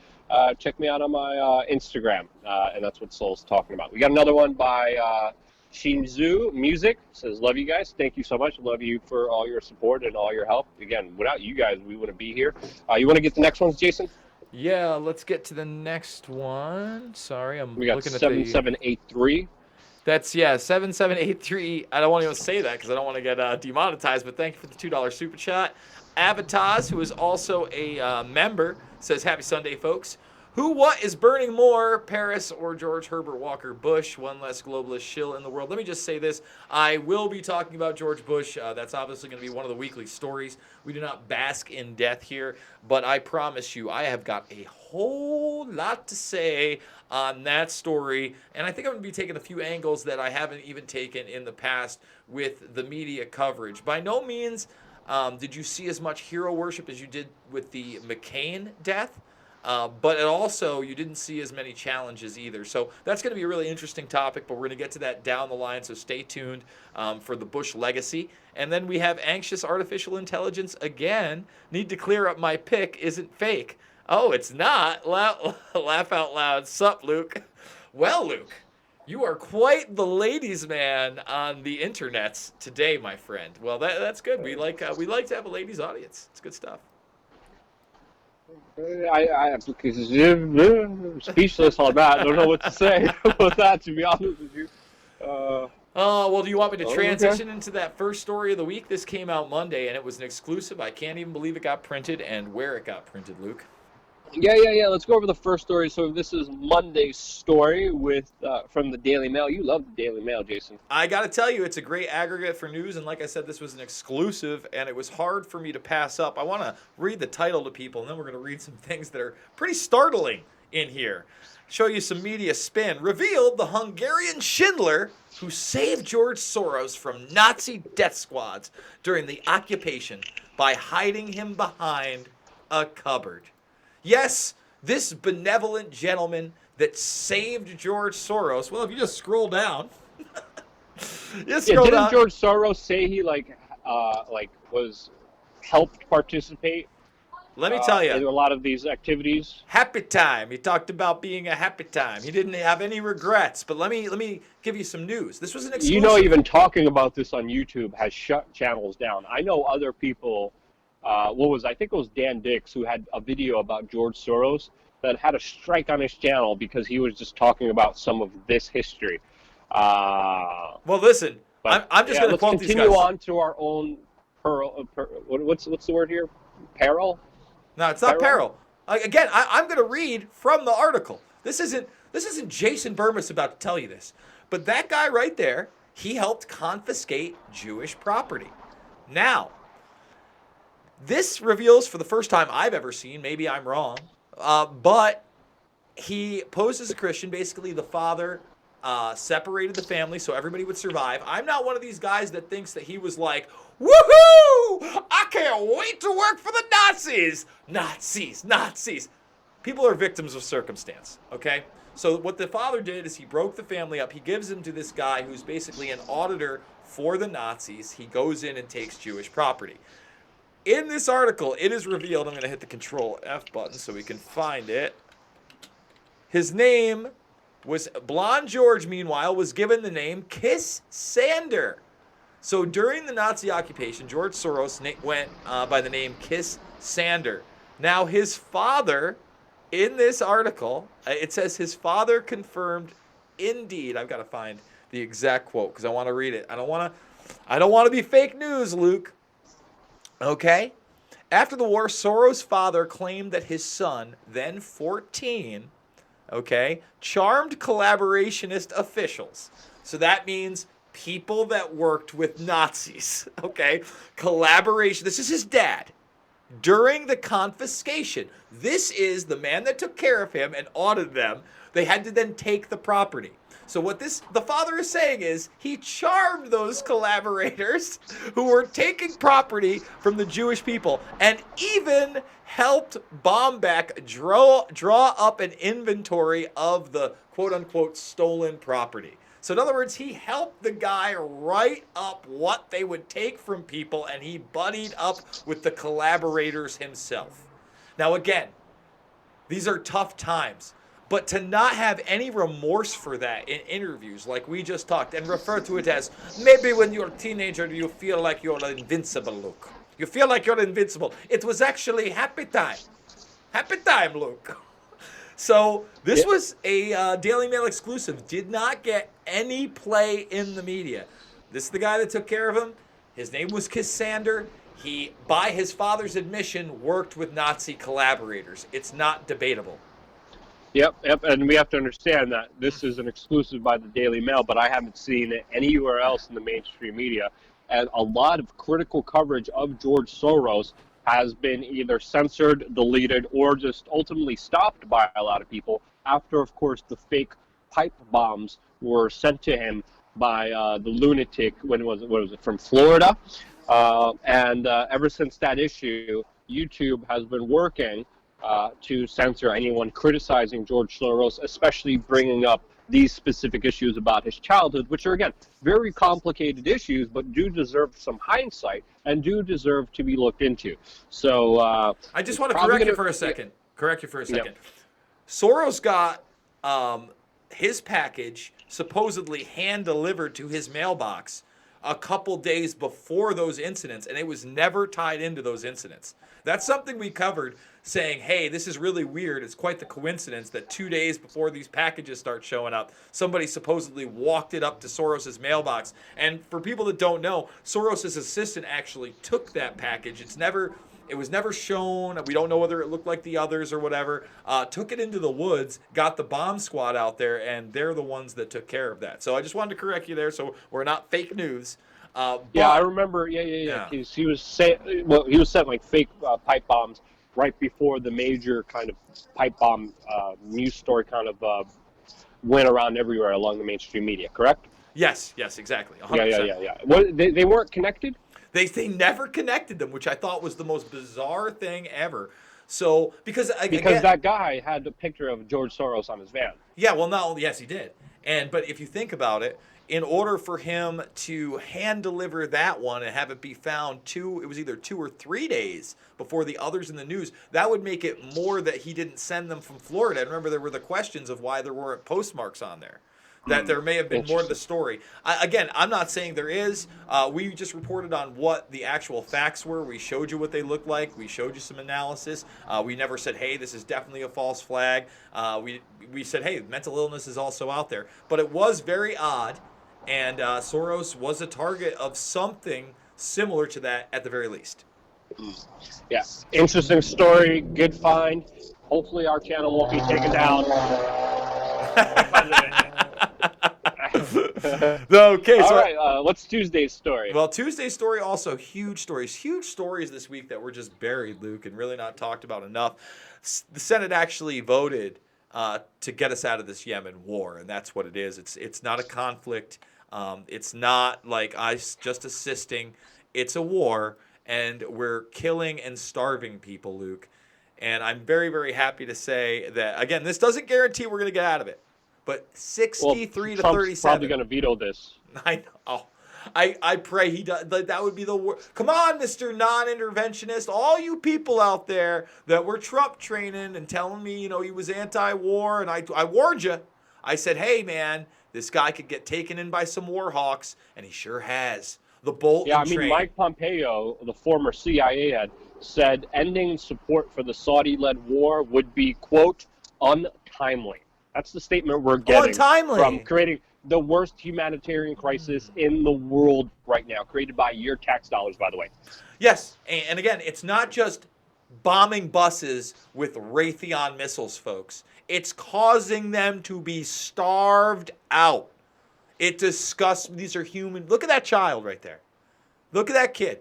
check me out on my Instagram, and that's what Soul's talking about. We got another one by Shinzu Music. Says, "Love you guys. Thank you so much. Love you for all your support and all your help. Again, without you guys, we wouldn't be here." You want to get the next ones, Jason? Yeah, let's get to the next one. Sorry, I'm we got looking at 7783. That's, 7783. I don't want to even say that because I don't want to get demonetized, but thank you for the $2 super chat. Avataz, who is also a member, says, Happy Sunday, folks. What is burning more, Paris or George Herbert Walker Bush? One less globalist shill in the world. Let me just say this. I will be talking about George Bush. That's obviously going to be one of the weekly stories. We do not bask in death here, but I promise you, I have got a whole lot to say on that story. And I think I'm going to be taking a few angles that I haven't even taken in the past with the media coverage. By no means did you see as much hero worship as you did with the McCain death. But also, you didn't see as many challenges either. So that's going to be a really interesting topic, but we're going to get to that down the line, so stay tuned for the Bush legacy. And then we have anxious artificial intelligence again. Need to clear up my pick isn't fake. Oh, it's not? Laugh out loud. Sup, Luke? Well, Luke, you are quite the ladies' man on the internets today, my friend. Well, that's good. We like to have a ladies' audience. It's good stuff. I'm speechless on that. I don't know what to say about that, to be honest with you. Well, do you want me to transition okay. into that first story of the week? This came out Monday, and it was an exclusive. I can't even believe it got printed and where it got printed, Luke. Yeah. Let's go over the first story. So this is Monday's story with from the Daily Mail. You love the Daily Mail, Jason. I got to tell you, it's a great aggregate for news, and like I said, this was an exclusive, and it was hard for me to pass up. I want to read the title to people, and then we're going to read some things that are pretty startling in here. Show you some media spin. Revealed the Hungarian Schindler who saved George Soros from Nazi death squads during the occupation by hiding him behind a cupboard. Yes, this benevolent gentleman that saved George Soros. Well, if you just scroll down, Didn't George Soros say he was helped participate? Let me tell you, in a lot of these activities. Happy time. He talked about being a happy time. He didn't have any regrets. But let me give you some news. This was an exclusive. Even talking about this on YouTube has shut channels down. I know other people. I think it was Dan Dix who had a video about George Soros that had a strike on his channel because he was just talking about some of this history. Well, listen, I'm just going to quote these guys. Let's continue on to our own what's the word here? Peril? No, it's not peril. Again, I'm going to read from the article. This isn't Jason Burmis about to tell you this, but that guy right there, he helped confiscate Jewish property. Now, this reveals for the first time I've ever seen, maybe I'm wrong, but he posed as a Christian. Basically, the father separated the family so everybody would survive. I'm not one of these guys that thinks that he was like, woohoo! I can't wait to work for the Nazis! Nazis! People are victims of circumstance, okay? So what the father did is he broke the family up. He gives him to this guy who's basically an auditor for the Nazis. He goes in and takes Jewish property. In this article, it is revealed, I'm going to hit the Control F button so we can find it. His name was, Blonde George, meanwhile, was given the name Kiss Sander. So during the Nazi occupation, George Soros went by the name Kiss Sander. Now his father, in this article, it says his father confirmed, indeed, I've got to find the exact quote because I want to read it. I don't want to be fake news, Luke. Okay? After the war, Soros' father claimed that his son, then 14, okay, charmed collaborationist officials. So that means people that worked with Nazis, okay? Collaboration. This is his dad. During the confiscation, this is the man that took care of him and audited them. They had to then take the property. So what the father is saying is he charmed those collaborators who were taking property from the Jewish people and even helped Bombeck draw up an inventory of the quote-unquote stolen property. So in other words, he helped the guy write up what they would take from people, and he buddied up with the collaborators himself. Now again, these are tough times. But to not have any remorse for that in interviews like we just talked and refer to it as, maybe when you're a teenager you feel like you're invincible, Luke. You feel like you're invincible. It was actually happy time. Happy time, Luke. So this Yeah. was a Daily Mail exclusive. Did not get any play in the media. This is the guy that took care of him. His name was Cassander. He, by his father's admission, worked with Nazi collaborators. It's not debatable. Yep, and we have to understand that this is an exclusive by the Daily Mail, but I haven't seen it anywhere else in the mainstream media. And a lot of critical coverage of George Soros has been either censored, deleted, or just ultimately stopped by a lot of people after, of course, the fake pipe bombs were sent to him by the lunatic, what was it, from Florida? And ever since that issue, YouTube has been working to censor anyone criticizing George Soros, especially bringing up these specific issues about his childhood, which are, again, very complicated issues, but do deserve some hindsight and do deserve to be looked into. So I just want to correct you for a second. Yep. Soros got his package supposedly hand-delivered to his mailbox a couple days before those incidents, and it was never tied into those incidents. That's something we covered, saying, hey, this is really weird. It's quite the coincidence that 2 days before these packages start showing up, somebody supposedly walked it up to Soros's mailbox. And for people that don't know, Soros's assistant actually took that package. It was never shown. We don't know whether it looked like the others or whatever. Took it into the woods, got the bomb squad out there, and they're the ones that took care of that. So I just wanted to correct you there, so we're not fake news. Yeah, I remember. Yeah. He was sent like fake pipe bombs right before the major kind of pipe bomb news story kind of went around everywhere along the mainstream media. Correct? Yes, exactly. 100%. Yeah. What, they weren't connected? They never connected them, which I thought was the most bizarre thing ever. So because that guy had a picture of George Soros on his van. Yeah, well, not only yes, he did, but if you think about it, in order for him to hand deliver that one and have it be found it was either 2 or 3 days before the others in the news, that would make it more that he didn't send them from Florida. And remember, there were the questions of why there weren't postmarks on there. That there may have been more to the story. Again, I'm not saying there is. We just reported on what the actual facts were. We showed you what they looked like. We showed you some analysis. We never said, hey, this is definitely a false flag. We said, hey, mental illness is also out there. But it was very odd, and Soros was a target of something similar to that at the very least. Yeah, interesting story. Good find. Hopefully our channel won't be taken down. Okay, so all right, what's Tuesday's story? Well, Tuesday's story also huge stories this week that were just buried, Luke, and really not talked about enough. The Senate actually voted to get us out of this Yemen war, and that's what it is. It's not a conflict. It's not like us just assisting. It's a war, and we're killing and starving people, Luke. And I'm very, very happy to say that, again, this doesn't guarantee we're going to get out of it. But 63 to Trump's 37. Probably going to veto this. I know. I pray he does. That would be the worst. Come on, Mr. Non-interventionist. All you people out there that were Trump training and telling me, he was anti-war. And I warned you. I said, hey, man, this guy could get taken in by some war hawks. And he sure has. The Bolton train. Mike Pompeo, the former CIA head, said ending support for the Saudi-led war would be, quote, untimely. That's the statement we're getting from creating the worst humanitarian crisis in the world right now, created by your tax dollars, by the way. Yes, and again, it's not just bombing buses with Raytheon missiles, folks. It's causing them to be starved out. It disgusts. These are human. Look at that child right there. Look at that kid.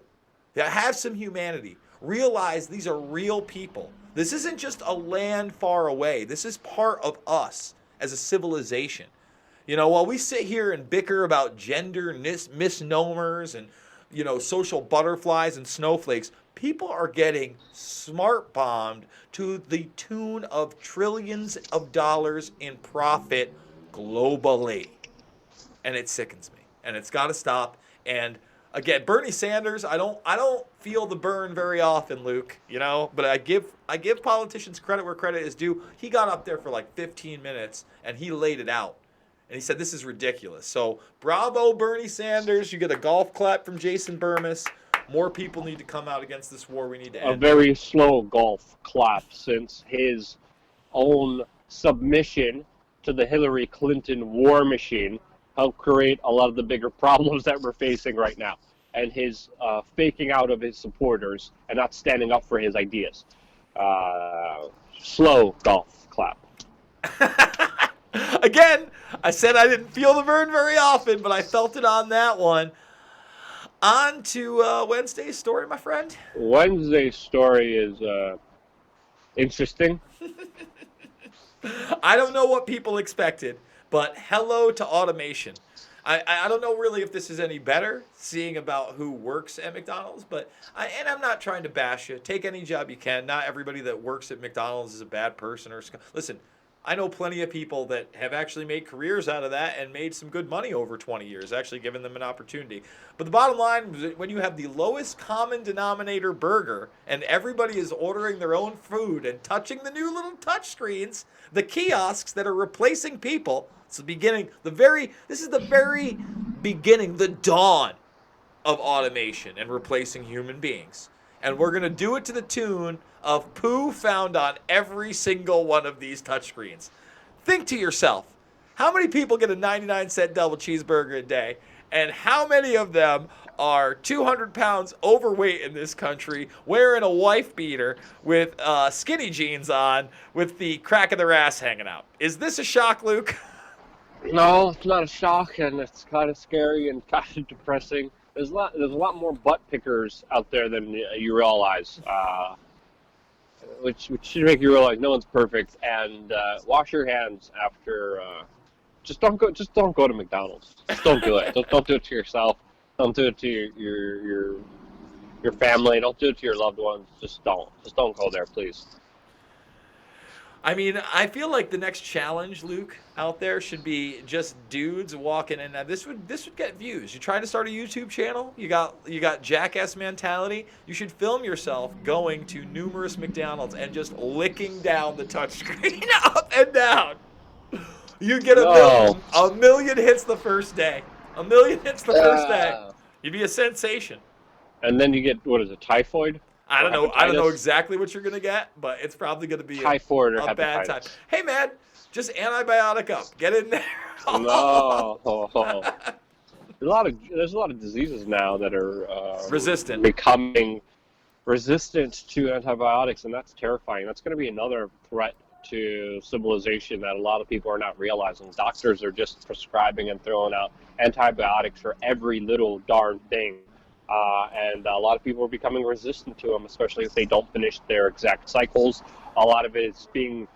Have some humanity. Realize these are real people. This isn't just a land far away. This is part of us as a civilization. While we sit here and bicker about gender misnomers and, social butterflies and snowflakes, people are getting smart bombed to the tune of trillions of dollars in profit globally. And it sickens me. And it's got to stop. And again, Bernie Sanders, I don't feel the burn very often, Luke, but I give politicians credit where credit is due. He got up there for like 15 minutes and he laid it out. And he said, this is ridiculous. So bravo, Bernie Sanders. You get a golf clap from Jason Burmis. More people need to come out against this war. We need to end a very slow golf clap, since his own submission to the Hillary Clinton war machine helped create a lot of the bigger problems that we're facing right now, and his faking out of his supporters and not standing up for his ideas. Slow golf clap. Again, I said I didn't feel the burn very often, but I felt it on that one. On to Wednesday's story, my friend. Wednesday's story is interesting. I don't know what people expected, but hello to automation. I don't know really if this is any better, seeing about who works at McDonald's, but I'm not trying to bash you. Take any job you can. Not everybody that works at McDonald's is a bad person. Listen, I know plenty of people that have actually made careers out of that and made some good money over 20 years, actually given them an opportunity. But the bottom line is when you have the lowest common denominator burger and everybody is ordering their own food and touching the new little touch screens, the kiosks that are replacing people, it's the beginning, this is the very beginning, the dawn of automation and replacing human beings. And we're going to do it to the tune of poo found on every single one of these touchscreens. Think to yourself, how many people get a 99-cent double cheeseburger a day? And how many of them are 200 pounds overweight in this country, wearing a wife beater with skinny jeans on with the crack of their ass hanging out? Is this a shock, Luke? No, it's not a shock, and it's kind of scary and kind of depressing. There's a lot more butt pickers out there than you realize, which should make you realize no one's perfect. And wash your hands after. Just don't go to McDonald's. Just don't do it. Don't do it to yourself. Don't do it to your family. Don't do it to your loved ones. Just don't go there, please. I mean, I feel like the next challenge, Luke, out there should be just dudes walking in. Now, this would get views. You trying to start a YouTube channel? You got jackass mentality. You should film yourself going to numerous McDonald's and just licking down the touchscreen up and down. You get a million hits the first day. A million hits the first day. You'd be a sensation. And then you get, what is it, typhoid? I don't know. I don't know exactly what you're gonna get, but it's probably gonna be typhoid a bad time. Hey man, just antibiotic up. Get in there. No. There's a lot of diseases now that are resistant, becoming resistant to antibiotics, and that's terrifying. That's going to be another threat to civilization that a lot of people are not realizing. Doctors are just prescribing and throwing out antibiotics for every little darn thing. And a lot of people are becoming resistant to them, especially if they don't finish their exact cycles. A lot of it is being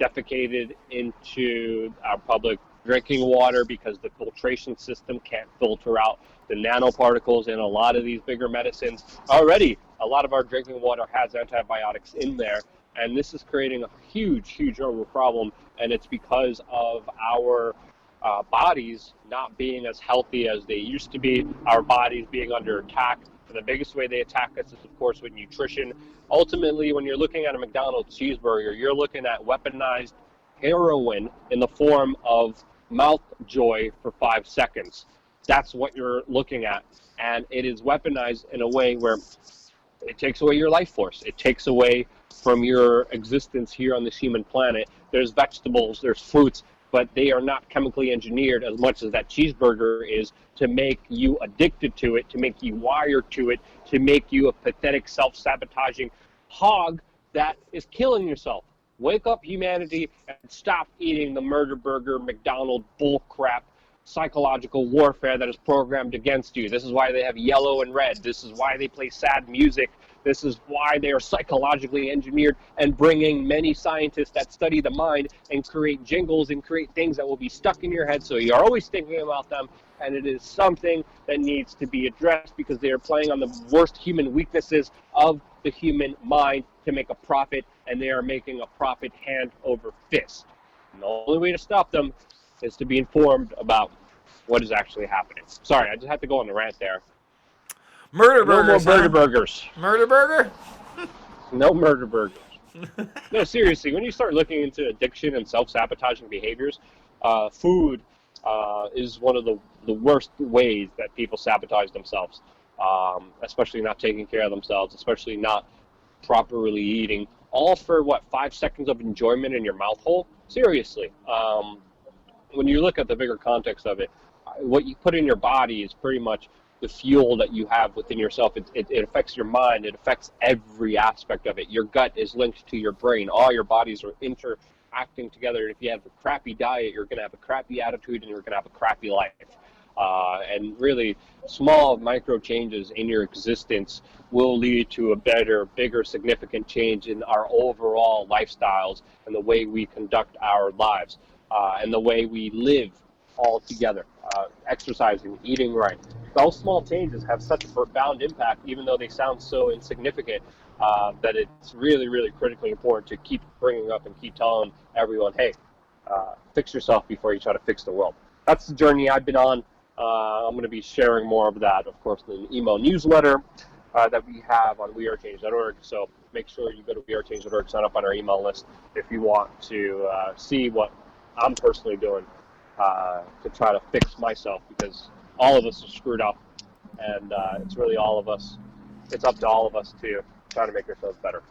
defecated into our public drinking water because the filtration system can't filter out the nanoparticles in a lot of these bigger medicines. Already, a lot of our drinking water has antibiotics in there, and this is creating a huge problem, and it's because of our bodies not being as healthy as they used to be, our bodies being under attack. And the biggest way they attack us is, of course, with nutrition. Ultimately, when you're looking at a McDonald's cheeseburger, you're looking at weaponized heroin in the form of mouth joy for 5 seconds. That's what you're looking at. And it is weaponized in a way where it takes away your life force. It takes away from your existence here on this human planet. There's vegetables, there's fruits, but they are not chemically engineered as much as that cheeseburger is to make you addicted to it, to make you wired to it, to make you a pathetic, self-sabotaging hog that is killing yourself. Wake up, humanity, and stop eating the murder burger, McDonald's bullcrap, psychological warfare that is programmed against you. This is why they have yellow and red. This is why they play sad music. This is why they are psychologically engineered and bringing many scientists that study the mind and create jingles and create things that will be stuck in your head so you're always thinking about them. And it is something that needs to be addressed because they are playing on the worst human weaknesses of the human mind to make a profit, and they are making a profit hand over fist. And the only way to stop them is to be informed about what is actually happening. Sorry, I just had to go on the rant there. Murder burgers. No more murder burgers. Murder burger? No murder burgers. No, seriously, when you start looking into addiction and self-sabotaging behaviors, food is one of the worst ways that people sabotage themselves, especially not taking care of themselves, especially not properly eating. all for, 5 seconds of enjoyment in your mouth hole? Seriously. When you look at the bigger context of it, what you put in your body is pretty much the fuel that you have within yourself. It affects your mind. It affects every aspect of it. Your gut is linked to your brain. All your bodies are interacting together. And if you have a crappy diet, you're going to have a crappy attitude and you're going to have a crappy life. And really, small micro changes in your existence will lead to a better, bigger, significant change in our overall lifestyles and the way we conduct our lives and the way we live all together. Exercising, eating right. Those small changes have such a profound impact, even though they sound so insignificant, that it's really, really critically important to keep bringing up and keep telling everyone, hey, fix yourself before you try to fix the world. That's the journey I've been on. I'm going to be sharing more of that, of course, in the email newsletter that we have on WeAreChange.org. So make sure you go to WeAreChange.org, sign up on our email list if you want to see what I'm personally doing to try to fix myself, because all of us are screwed up, and it's really all of us. It's up to all of us to try to make ourselves better.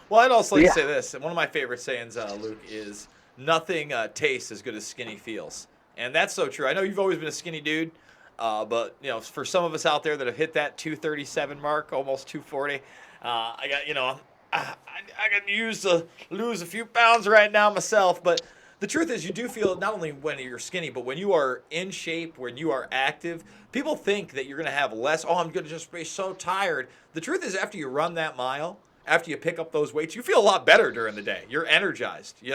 Well, I'd also like to say this. One of my favorite sayings, Luke, is nothing tastes as good as skinny feels. And that's so true. I know you've always been a skinny dude, but for some of us out there that have hit that 237 mark, almost 240, I could use to lose a few pounds right now myself. But the truth is, you do feel not only when you're skinny, but when you are in shape, when you are active, people think that you're going to have less. Oh, I'm going to just be so tired. The truth is, after you run that mile, after you pick up those weights, you feel a lot better during the day. You're energized. You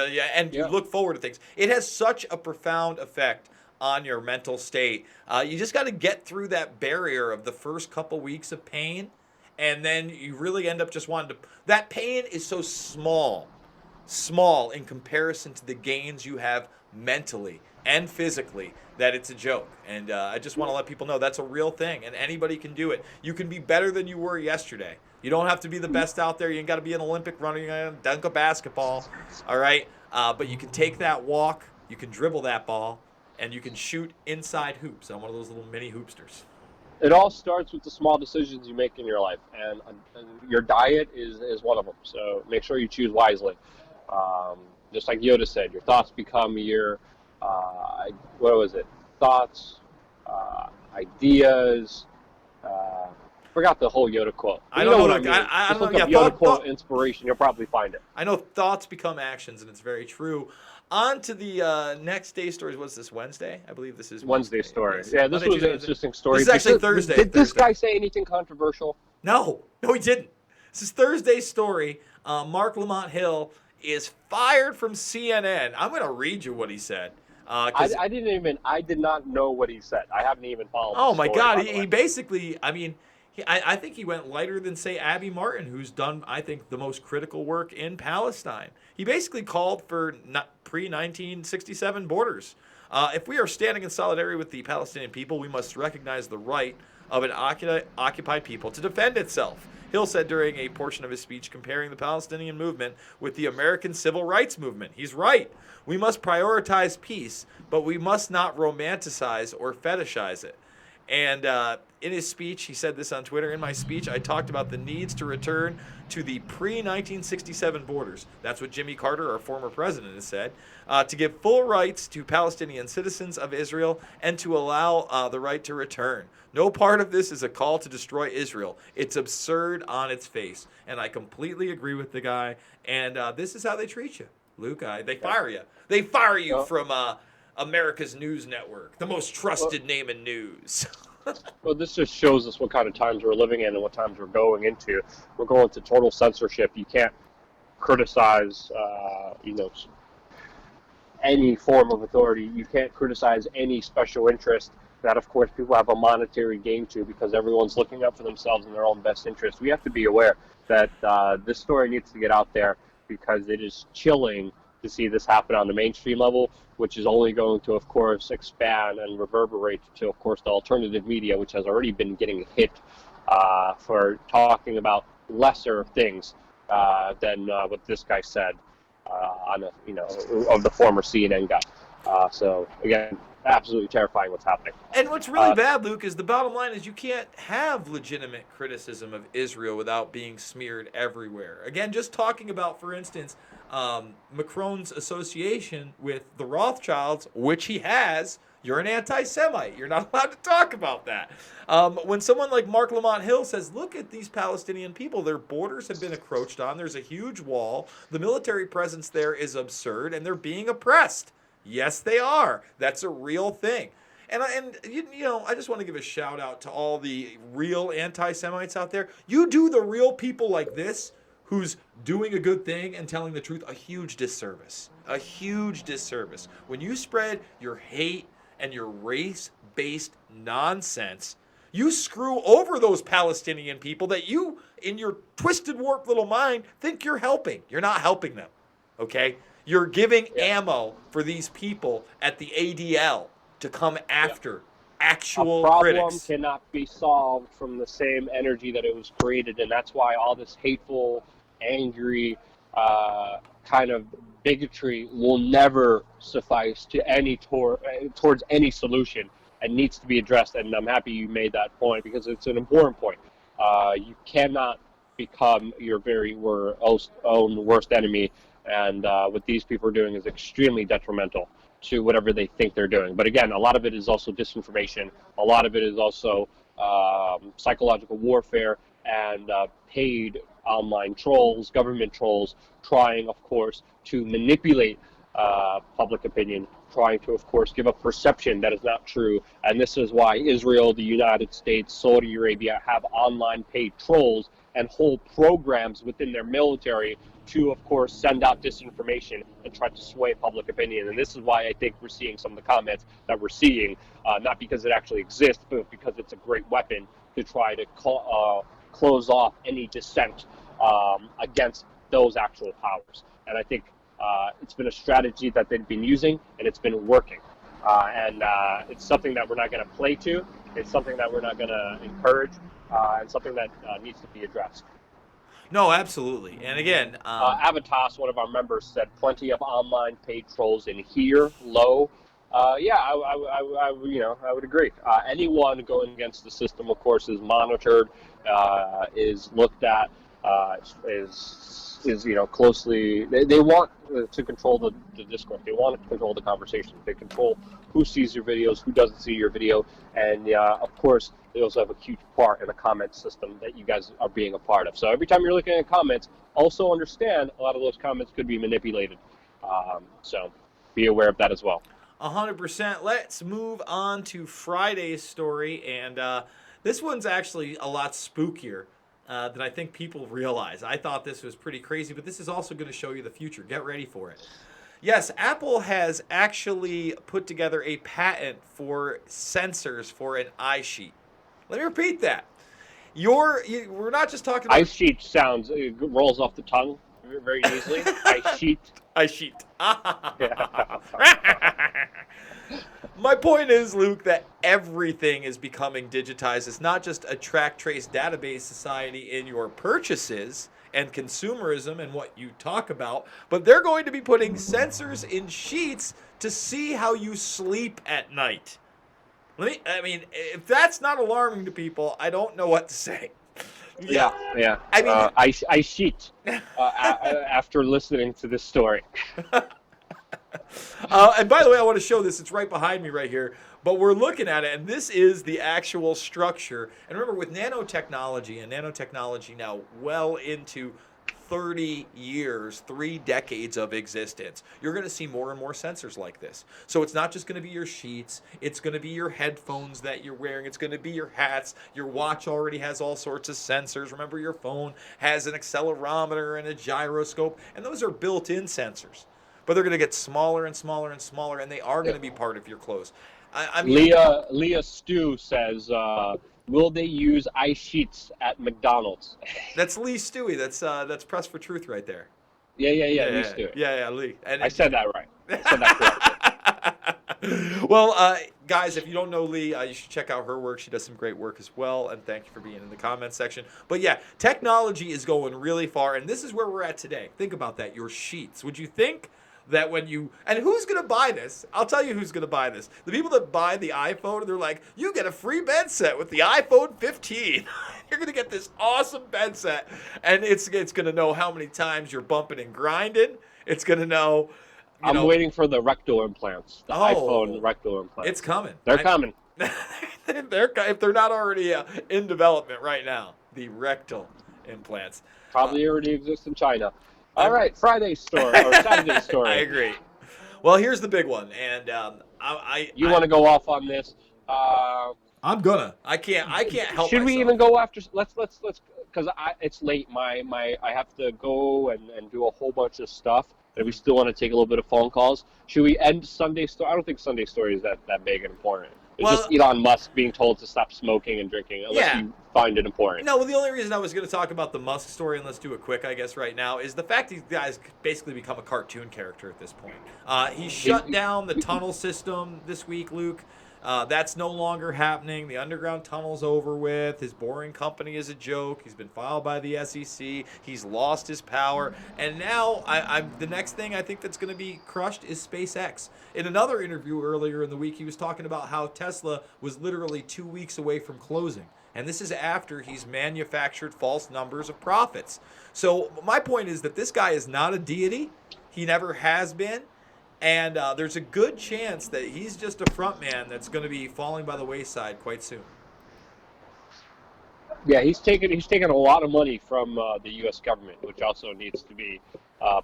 look forward to things. It has such a profound effect on your mental state. You just got to get through that barrier of the first couple weeks of pain, and then you really end up just wanting to. That pain is so small in comparison to the gains you have mentally and physically that it's a joke. And I just want to let people know that's a real thing, and anybody can do it. You can be better than you were yesterday. You don't have to be the best out there. You ain't got to be an Olympic runner. You got to dunk a basketball, all right? But you can take that walk, you can dribble that ball, and you can shoot inside hoops on one of those little mini hoopsters. It all starts with the small decisions you make in your life, and your diet is one of them. So make sure you choose wisely. Just like Yoda said, your thoughts become your, thoughts, ideas. Forgot the whole Yoda quote. I don't know what what I mean. I Just don't look know. up Yoda quote inspiration. You'll probably find it. I know thoughts become actions, and it's very true. On to the next day stories. What's this, Wednesday? I believe this is Wednesday story. Yeah, this was an interesting story. This is actually Thursday. Did this guy say anything controversial? No, he didn't. This is Thursday's story. Mark Lamont Hill is fired from CNN. I'm going to read you what he said. I did not know what he said. I haven't even followed. Oh my God! He basically, I think he went lighter than, say, Abby Martin, who's done, I think, the most critical work in Palestine. He basically called for pre-1967 borders. If we are standing in solidarity with the Palestinian people, we must recognize the right of an occupied people to defend itself. Hill said during a portion of his speech comparing the Palestinian movement with the American civil rights movement. He's right. We must prioritize peace, but we must not romanticize or fetishize it. And in his speech, he said this on Twitter, in my speech, I talked about the needs to return to the pre-1967 borders. That's what Jimmy Carter, our former president, has said, to give full rights to Palestinian citizens of Israel and to allow the right to return. No part of this is a call to destroy Israel. It's absurd on its face. And I completely agree with the guy. And this is how they treat you, Luke. They fire you. They fire you from America's news network, the most trusted name in news. Well, this just shows us what kind of times we're living in and what times we're going into. We're going to total censorship. You can't criticize, any form of authority. You can't criticize any special interest that, of course, people have a monetary gain to because everyone's looking out for themselves and their own best interest. We have to be aware that this story needs to get out there because it is chilling to see this happen on the mainstream level, which is only going to, of course, expand and reverberate to, of course, the alternative media, which has already been getting hit for talking about lesser things than what this guy said of the former CNN guy. So again, absolutely terrifying what's happening. And what's really bad, Luke, is the bottom line is you can't have legitimate criticism of Israel without being smeared everywhere. Again, just talking about, for instance, Macron's association with the Rothschilds, which he has, you're an anti-Semite. You're not allowed to talk about that. When someone like Mark Lamont Hill says, look at these Palestinian people, their borders have been encroached on, there's a huge wall, the military presence there is absurd, and they're being oppressed. Yes, they are. That's a real thing. And you know, I just want to give a shout out to all the real anti-Semites out there. You do the real people like this, who's doing a good thing and telling the truth, a huge disservice. A huge disservice. When you spread your hate and your race-based nonsense, you screw over those Palestinian people that you, in your twisted, warped little mind, think you're helping. You're not helping them, okay? You're giving ammo for these people at the ADL to come after actual critics. A problem cannot be solved from the same energy that it was created, and that's why all this hateful, angry kind of bigotry will never suffice to any towards any solution, and needs to be addressed. And I'm happy you made that point, because it's an important point. You cannot become your very own worst enemy, and what these people are doing is extremely detrimental to whatever they think they're doing. But again, a lot of it is also disinformation. A lot of it is also psychological warfare and paid online trolls, government trolls, trying, of course, to manipulate public opinion, trying to, of course, give a perception that is not true. And this is why Israel, the United States, Saudi Arabia have online paid trolls and whole programs within their military to, of course, send out disinformation and try to sway public opinion. And this is why I think we're seeing some of the comments that we're seeing, not because it actually exists, but because it's a great weapon to try to close off any dissent against those actual powers. And I think it's been a strategy that they've been using, and it's been working. And it's something that we're not going to play to. It's something that we're not going to encourage, and something that needs to be addressed. No, absolutely. And again, Avitas, one of our members, said plenty of online paid trolls in here, low. Yeah, I would agree. Anyone going against the system, of course, is monitored, is looked at, is closely. They want to control the discourse. They want to control the conversation. They control who sees your videos, who doesn't see your video, and of course, they also have a huge part in the comment system that you guys are being a part of. So every time you're looking at comments, also understand a lot of those comments could be manipulated. So be aware of that as well. 100%. Let's move on to Friday's story, and this one's actually a lot spookier than I think people realize. I thought this was pretty crazy, but this is also going to show you the future. Get ready for it. Yes, Apple has actually put together a patent for sensors for an iSheet. Let me repeat that. We're not just talking about... iSheet sounds, it rolls off the tongue very easily. iSheet. iSheet. My point is, Luke, that everything is becoming digitized. It's not just a track trace database society in your purchases and consumerism and what you talk about, but they're going to be putting sensors in sheets to see how you sleep at night. If that's not alarming to people, I don't know what to say. Yeah. I mean, I sheet after listening to this story. And by the way, I want to show this. It's right behind me right here. But we're looking at it, and this is the actual structure. And remember, with nanotechnology now well into 30 years, 3 decades of existence, you're going to see more and more sensors like this. So it's not just going to be your sheets. It's going to be your headphones that you're wearing. It's going to be your hats. Your watch already has all sorts of sensors. Remember, your phone has an accelerometer and a gyroscope, and those are built-in sensors. But they're going to get smaller and smaller and smaller, and they are going to be part of your clothes. I mean, Leah Stu says, will they use iSheets at McDonald's? That's Lee Stewie. That's Press for Truth right there. Yeah, Lee Stewie. Yeah, Lee. I said that right. I said that correctly. Well, guys, if you don't know Lee, you should check out her work. She does some great work as well, and thank you for being in the comments section. But yeah, technology is going really far, and this is where we're at today. Think about that, your sheets. Would you think that when you, and who's going to buy this? I'll tell you who's going to buy this. The people that buy the iPhone, they're like, you get a free bed set with the iPhone 15. You're going to get this awesome bed set, and it's going to know how many times you're bumping and grinding. It's going to know, I'm waiting for the rectal implants, the iPhone rectal implants. It's coming. They're coming. If they're not already in development right now, the rectal implants. Probably already exist in China. All right, Friday story or Saturday story. I agree. Well, here's the big one, and you want to go off on this? I'm gonna. I can't help. Should myself. we even go after? Let's because it's late. I have to go and do a whole bunch of stuff, and we still want to take a little bit of phone calls. Should we end Sunday story? I don't think Sunday story is that big and important. It's just Elon Musk being told to stop smoking and drinking unless you find it important. No, well, the only reason I was going to talk about the Musk story, and let's do it quick, I guess, right now, is the fact these guys basically become a cartoon character at this point. He shut down the tunnel system this week, Luke. That's no longer happening. The underground tunnel's over with. His boring company is a joke. He's been filed by the SEC. He's lost his power. And now the next thing I think that's going to be crushed is SpaceX. In another interview earlier in the week, he was talking about how Tesla was literally 2 weeks away from closing. And this is after he's manufactured false numbers of profits. So my point is that this guy is not a deity. He never has been. And there's a good chance that he's just a front man that's going to be falling by the wayside quite soon. Yeah, he's taken a lot of money from the U.S. government, which also needs to be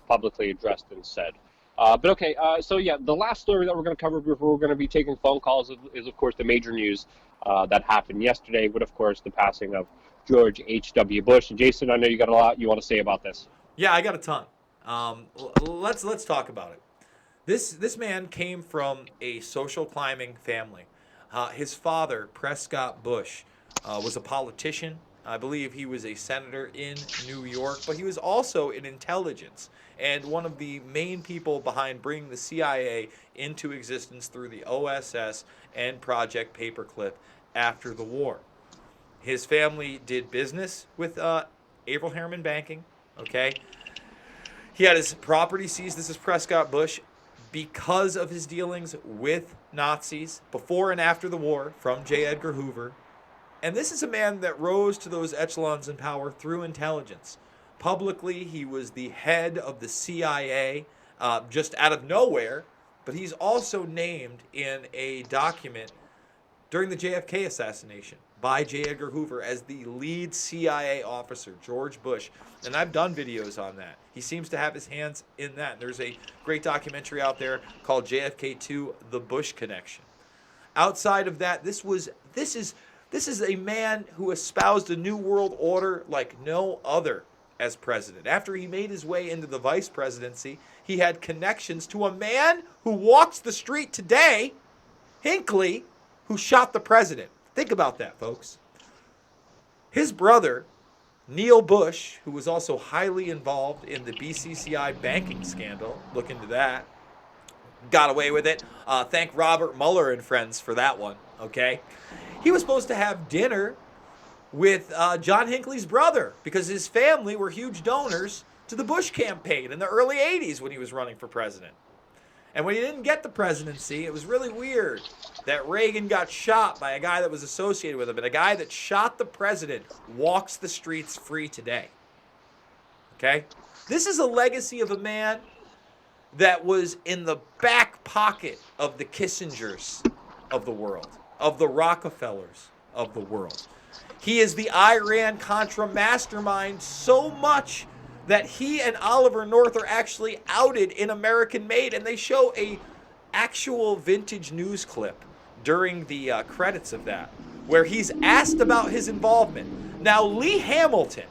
publicly addressed and said. But okay, so yeah, the last story that we're going to cover before we're going to be taking phone calls is of course the major news that happened yesterday, with of course the passing of George H.W. Bush. And Jason, I know you got a lot you want to say about this. Yeah, I got a ton. Let's talk about it. This man came from a social climbing family. His father, Prescott Bush, was a politician. I believe he was a senator in New York, but he was also in intelligence and one of the main people behind bringing the CIA into existence through the OSS and Project Paperclip after the war. His family did business with Avril Harriman Banking, okay? He had his property seized. This is Prescott Bush. Because of his dealings with Nazis before and after the war from J. Edgar Hoover. And this is a man that rose to those echelons in power through intelligence. Publicly, he was the head of the CIA just out of nowhere, but he's also named in a document during the JFK assassination by J. Edgar Hoover as the lead CIA officer, George Bush. And I've done videos on that. He seems to have his hands in that. And there's a great documentary out there called JFK 2, The Bush Connection. Outside of that, this is a man who espoused a new world order like no other as president. After he made his way into the vice presidency, he had connections to a man who walks the street today, Hinckley, who shot the president. Think about that, folks. His brother, Neil Bush, who was also highly involved in the BCCI banking scandal, look into that, got away with it. Thank Robert Mueller and friends for that one, okay? He was supposed to have dinner with John Hinckley's brother because his family were huge donors to the Bush campaign in the early 80s when he was running for president. And when he didn't get the presidency, it was really weird that Reagan got shot by a guy that was associated with him. And a guy that shot the president walks the streets free today. Okay? This is a legacy of a man that was in the back pocket of the Kissingers of the world, of the Rockefellers of the world. He is the Iran-Contra mastermind so much that he and Oliver North are actually outed in American Made, and they show a actual vintage news clip during the credits of that, where he's asked about his involvement. Now, Lee Hamilton,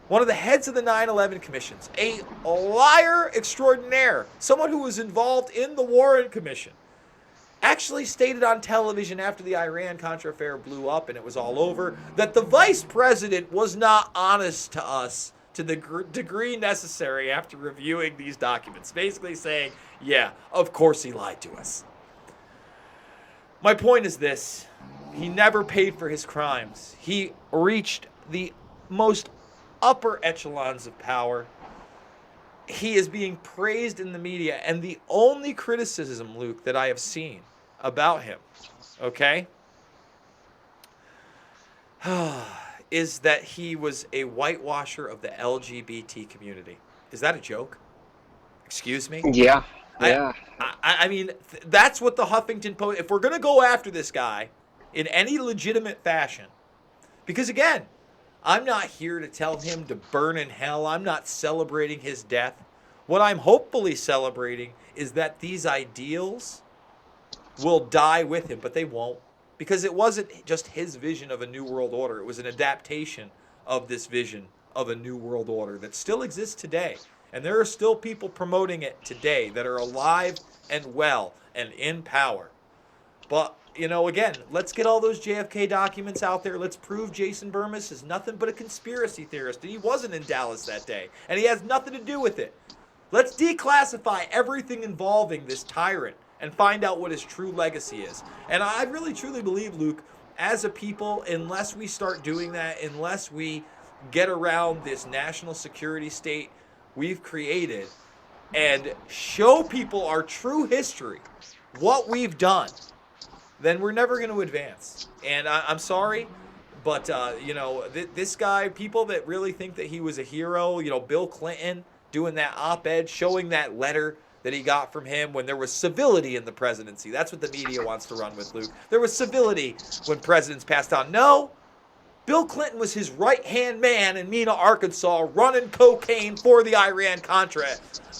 one of the heads of the 9/11 commissions, a liar extraordinaire, someone who was involved in the Warren Commission, actually stated on television after the Iran-Contra affair blew up and it was all over, that the vice president was not honest to us to the degree necessary after reviewing these documents. Basically saying, yeah, of course he lied to us. My point is this. He never paid for his crimes. He reached the most upper echelons of power he is being praised in the media, and the only criticism, Luke, that I have seen about him, okay, is that he was a whitewasher of the LGBT community. Is that a joke? Excuse me? Yeah, I, yeah. I mean, that's what the Huffington Post. If we're gonna go after this guy in any legitimate fashion, because again, I'm not here to tell him to burn in hell. I'm not celebrating his death. What I'm hopefully celebrating is that these ideals will die with him, but they won't. Because it wasn't just his vision of a new world order, it was an adaptation of this vision of a new world order that still exists today. And there are still people promoting it today that are alive and well and in power. But, again, let's get all those JFK documents out there. Let's prove Jason Burmis is nothing but a conspiracy theorist. And he wasn't in Dallas that day. And he has nothing to do with it. Let's declassify everything involving this tyrant and find out what his true legacy is. And I really truly believe, Luke, as a people, unless we start doing that, unless we get around this national security state we've created and show people our true history, what we've done, then we're never going to advance. And I'm sorry, but, this guy, people that really think that he was a hero, Bill Clinton doing that op-ed, showing that letter that he got from him when there was civility in the presidency. That's what the media wants to run with, Luke. There was civility when presidents passed on. No, Bill Clinton was his right-hand man in Mena, Arkansas, running cocaine for the Iran-Contra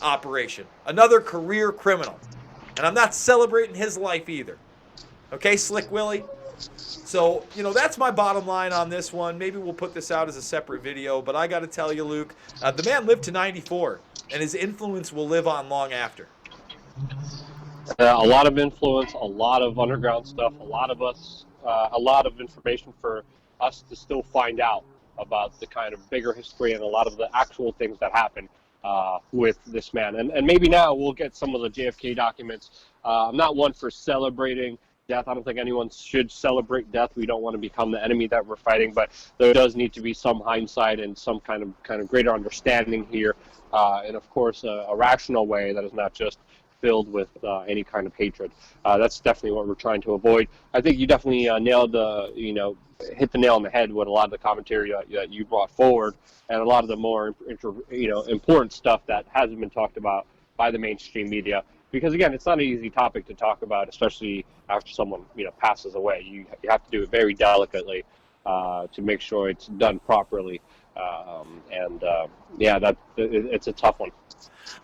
operation. Another career criminal. And I'm not celebrating his life either. Okay, Slick Willie? So, that's my bottom line on this one. Maybe we'll put this out as a separate video, but I got to tell you, Luke, the man lived to 94, and his influence will live on long after. A lot of influence, a lot of underground stuff, a lot of information for us to still find out about the kind of bigger history and a lot of the actual things that happened with this man. And maybe now we'll get some of the JFK documents. I'm not one for celebrating death. I don't think anyone should celebrate death. We don't want to become the enemy that we're fighting, but there does need to be some hindsight and some kind of greater understanding here, and of course a rational way that is not just filled with any kind of hatred. That's definitely what we're trying to avoid. I think you definitely hit the nail on the head with a lot of the commentary that you brought forward, and a lot of the more important stuff that hasn't been talked about by the mainstream media. Because again, it's not an easy topic to talk about, especially after someone passes away. You have to do it very delicately to make sure it's done properly, it's a tough one.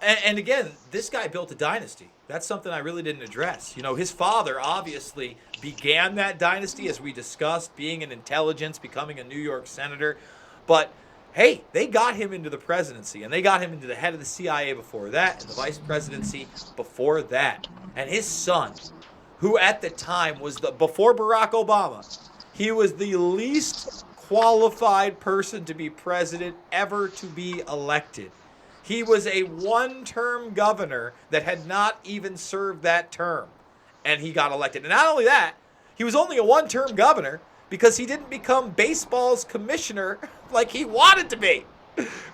And again, this guy built a dynasty. That's something I really didn't address. His father obviously began that dynasty, as we discussed, being in intelligence, becoming a New York senator. But hey, they got him into the presidency, and they got him into the head of the CIA before that, and the vice presidency before that. And his son, who at the time was before Barack Obama, he was the least qualified person to be president ever to be elected. He was a one-term governor that had not even served that term, and he got elected. And not only that, he was only a one-term governor because he didn't become baseball's commissioner like he wanted to be.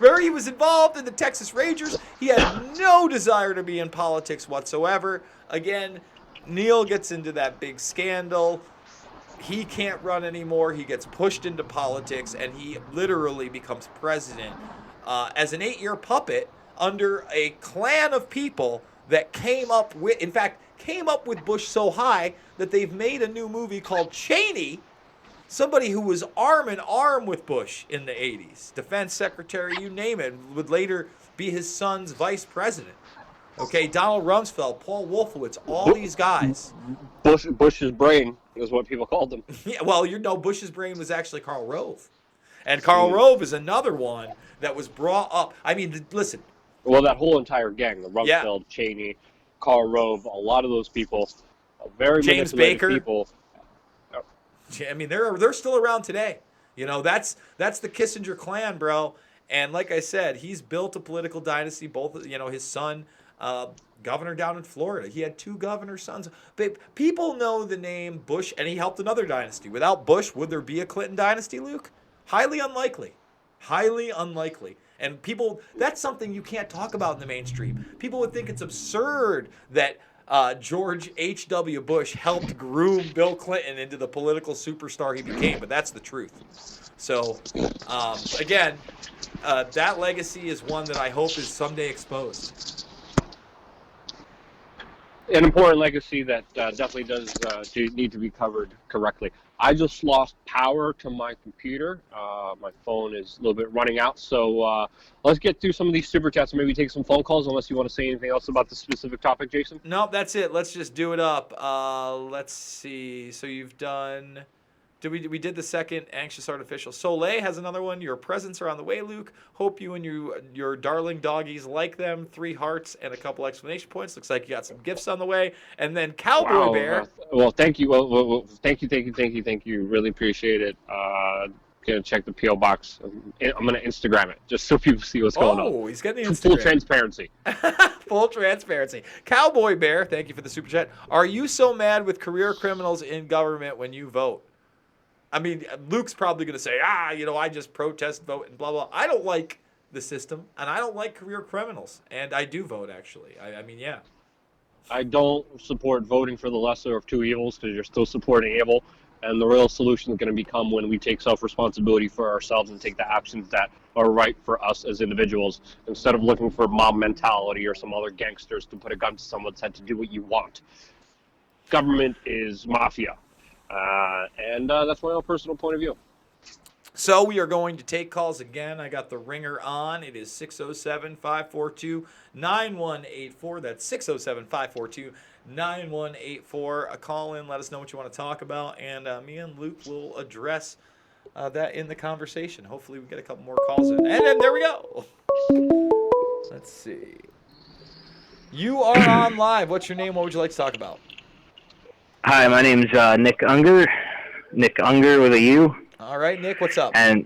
Remember, he was involved in the Texas Rangers. He had no desire to be in politics whatsoever. Again, Neil gets into that big scandal. He can't run anymore. He gets pushed into politics, and he literally becomes president as an 8-year puppet under a clan of people that came up with Bush so high that they've made a new movie called Cheney, somebody who was arm in arm with Bush in the 80s, defense secretary, you name it, would later be his son's vice president. Okay, Donald Rumsfeld, Paul Wolfowitz, all these guys. Bush's brain is what people called him. Yeah, well, Bush's brain was actually Karl Rove. And Karl Rove is another one that was brought up. I mean, listen. Well, that whole entire gang, the Rumsfeld, Cheney, Karl Rove, a lot of those people, very James manipulative Baker. people. I mean, they're still around today. That's the Kissinger clan, bro. And like I said, he's built a political dynasty. Both, his son, governor down in Florida. He had 2 governor sons. But people know the name Bush, and he helped another dynasty. Without Bush, would there be a Clinton dynasty, Luke? Highly unlikely. Highly unlikely. And people, that's something you can't talk about in the mainstream. People would think it's absurd that George H.W. Bush helped groom Bill Clinton into the political superstar he became, but that's the truth. So, again, that legacy is one that I hope is someday exposed. An important legacy that definitely does need to be covered correctly. I just lost power to my computer. My phone is a little bit running out, so let's get through some of these super chats and maybe take some phone calls, unless you want to say anything else about the specific topic, Jason. Nope, that's it. Let's just do it up. Let's see. So you've done... We did the second anxious artificial. Soleil has another one. Your presents are on the way, Luke. Hope you and your darling doggies like them. 3 hearts and a couple exclamation points. Looks like you got some gifts on the way. And then Cowboy Bear. Well, thank you. Well, thank you. Really appreciate it. Gonna check the PO box. I'm gonna Instagram it just so people see what's going on. Oh, he's getting the Instagram. Full transparency. Full transparency. Cowboy Bear, thank you for the super chat. Are you so mad with career criminals in government when you vote? I mean, Luke's probably going to say, I just protest, vote, and blah, blah. I don't like the system, and I don't like career criminals. And I do vote, actually. I mean, yeah. I don't support voting for the lesser of two evils because you're still supporting evil. And the real solution is going to become when we take self-responsibility for ourselves and take the actions that are right for us as individuals instead of looking for mob mentality or some other gangsters to put a gun to someone's head to do what you want. Government is mafia. And that's my own personal point of view. So we are going to take calls again. I got the ringer on. It is 607-542-9184. That's 607-542-9184. A call in. Let us know what you want to talk about. And me and Luke will address that in the conversation. Hopefully we get a couple more calls in. And then there we go. Let's see. You are on live. What's your name? What would you like to talk about? Hi, my name's Nick Unger. Nick Unger with a U. All right, Nick, what's up? And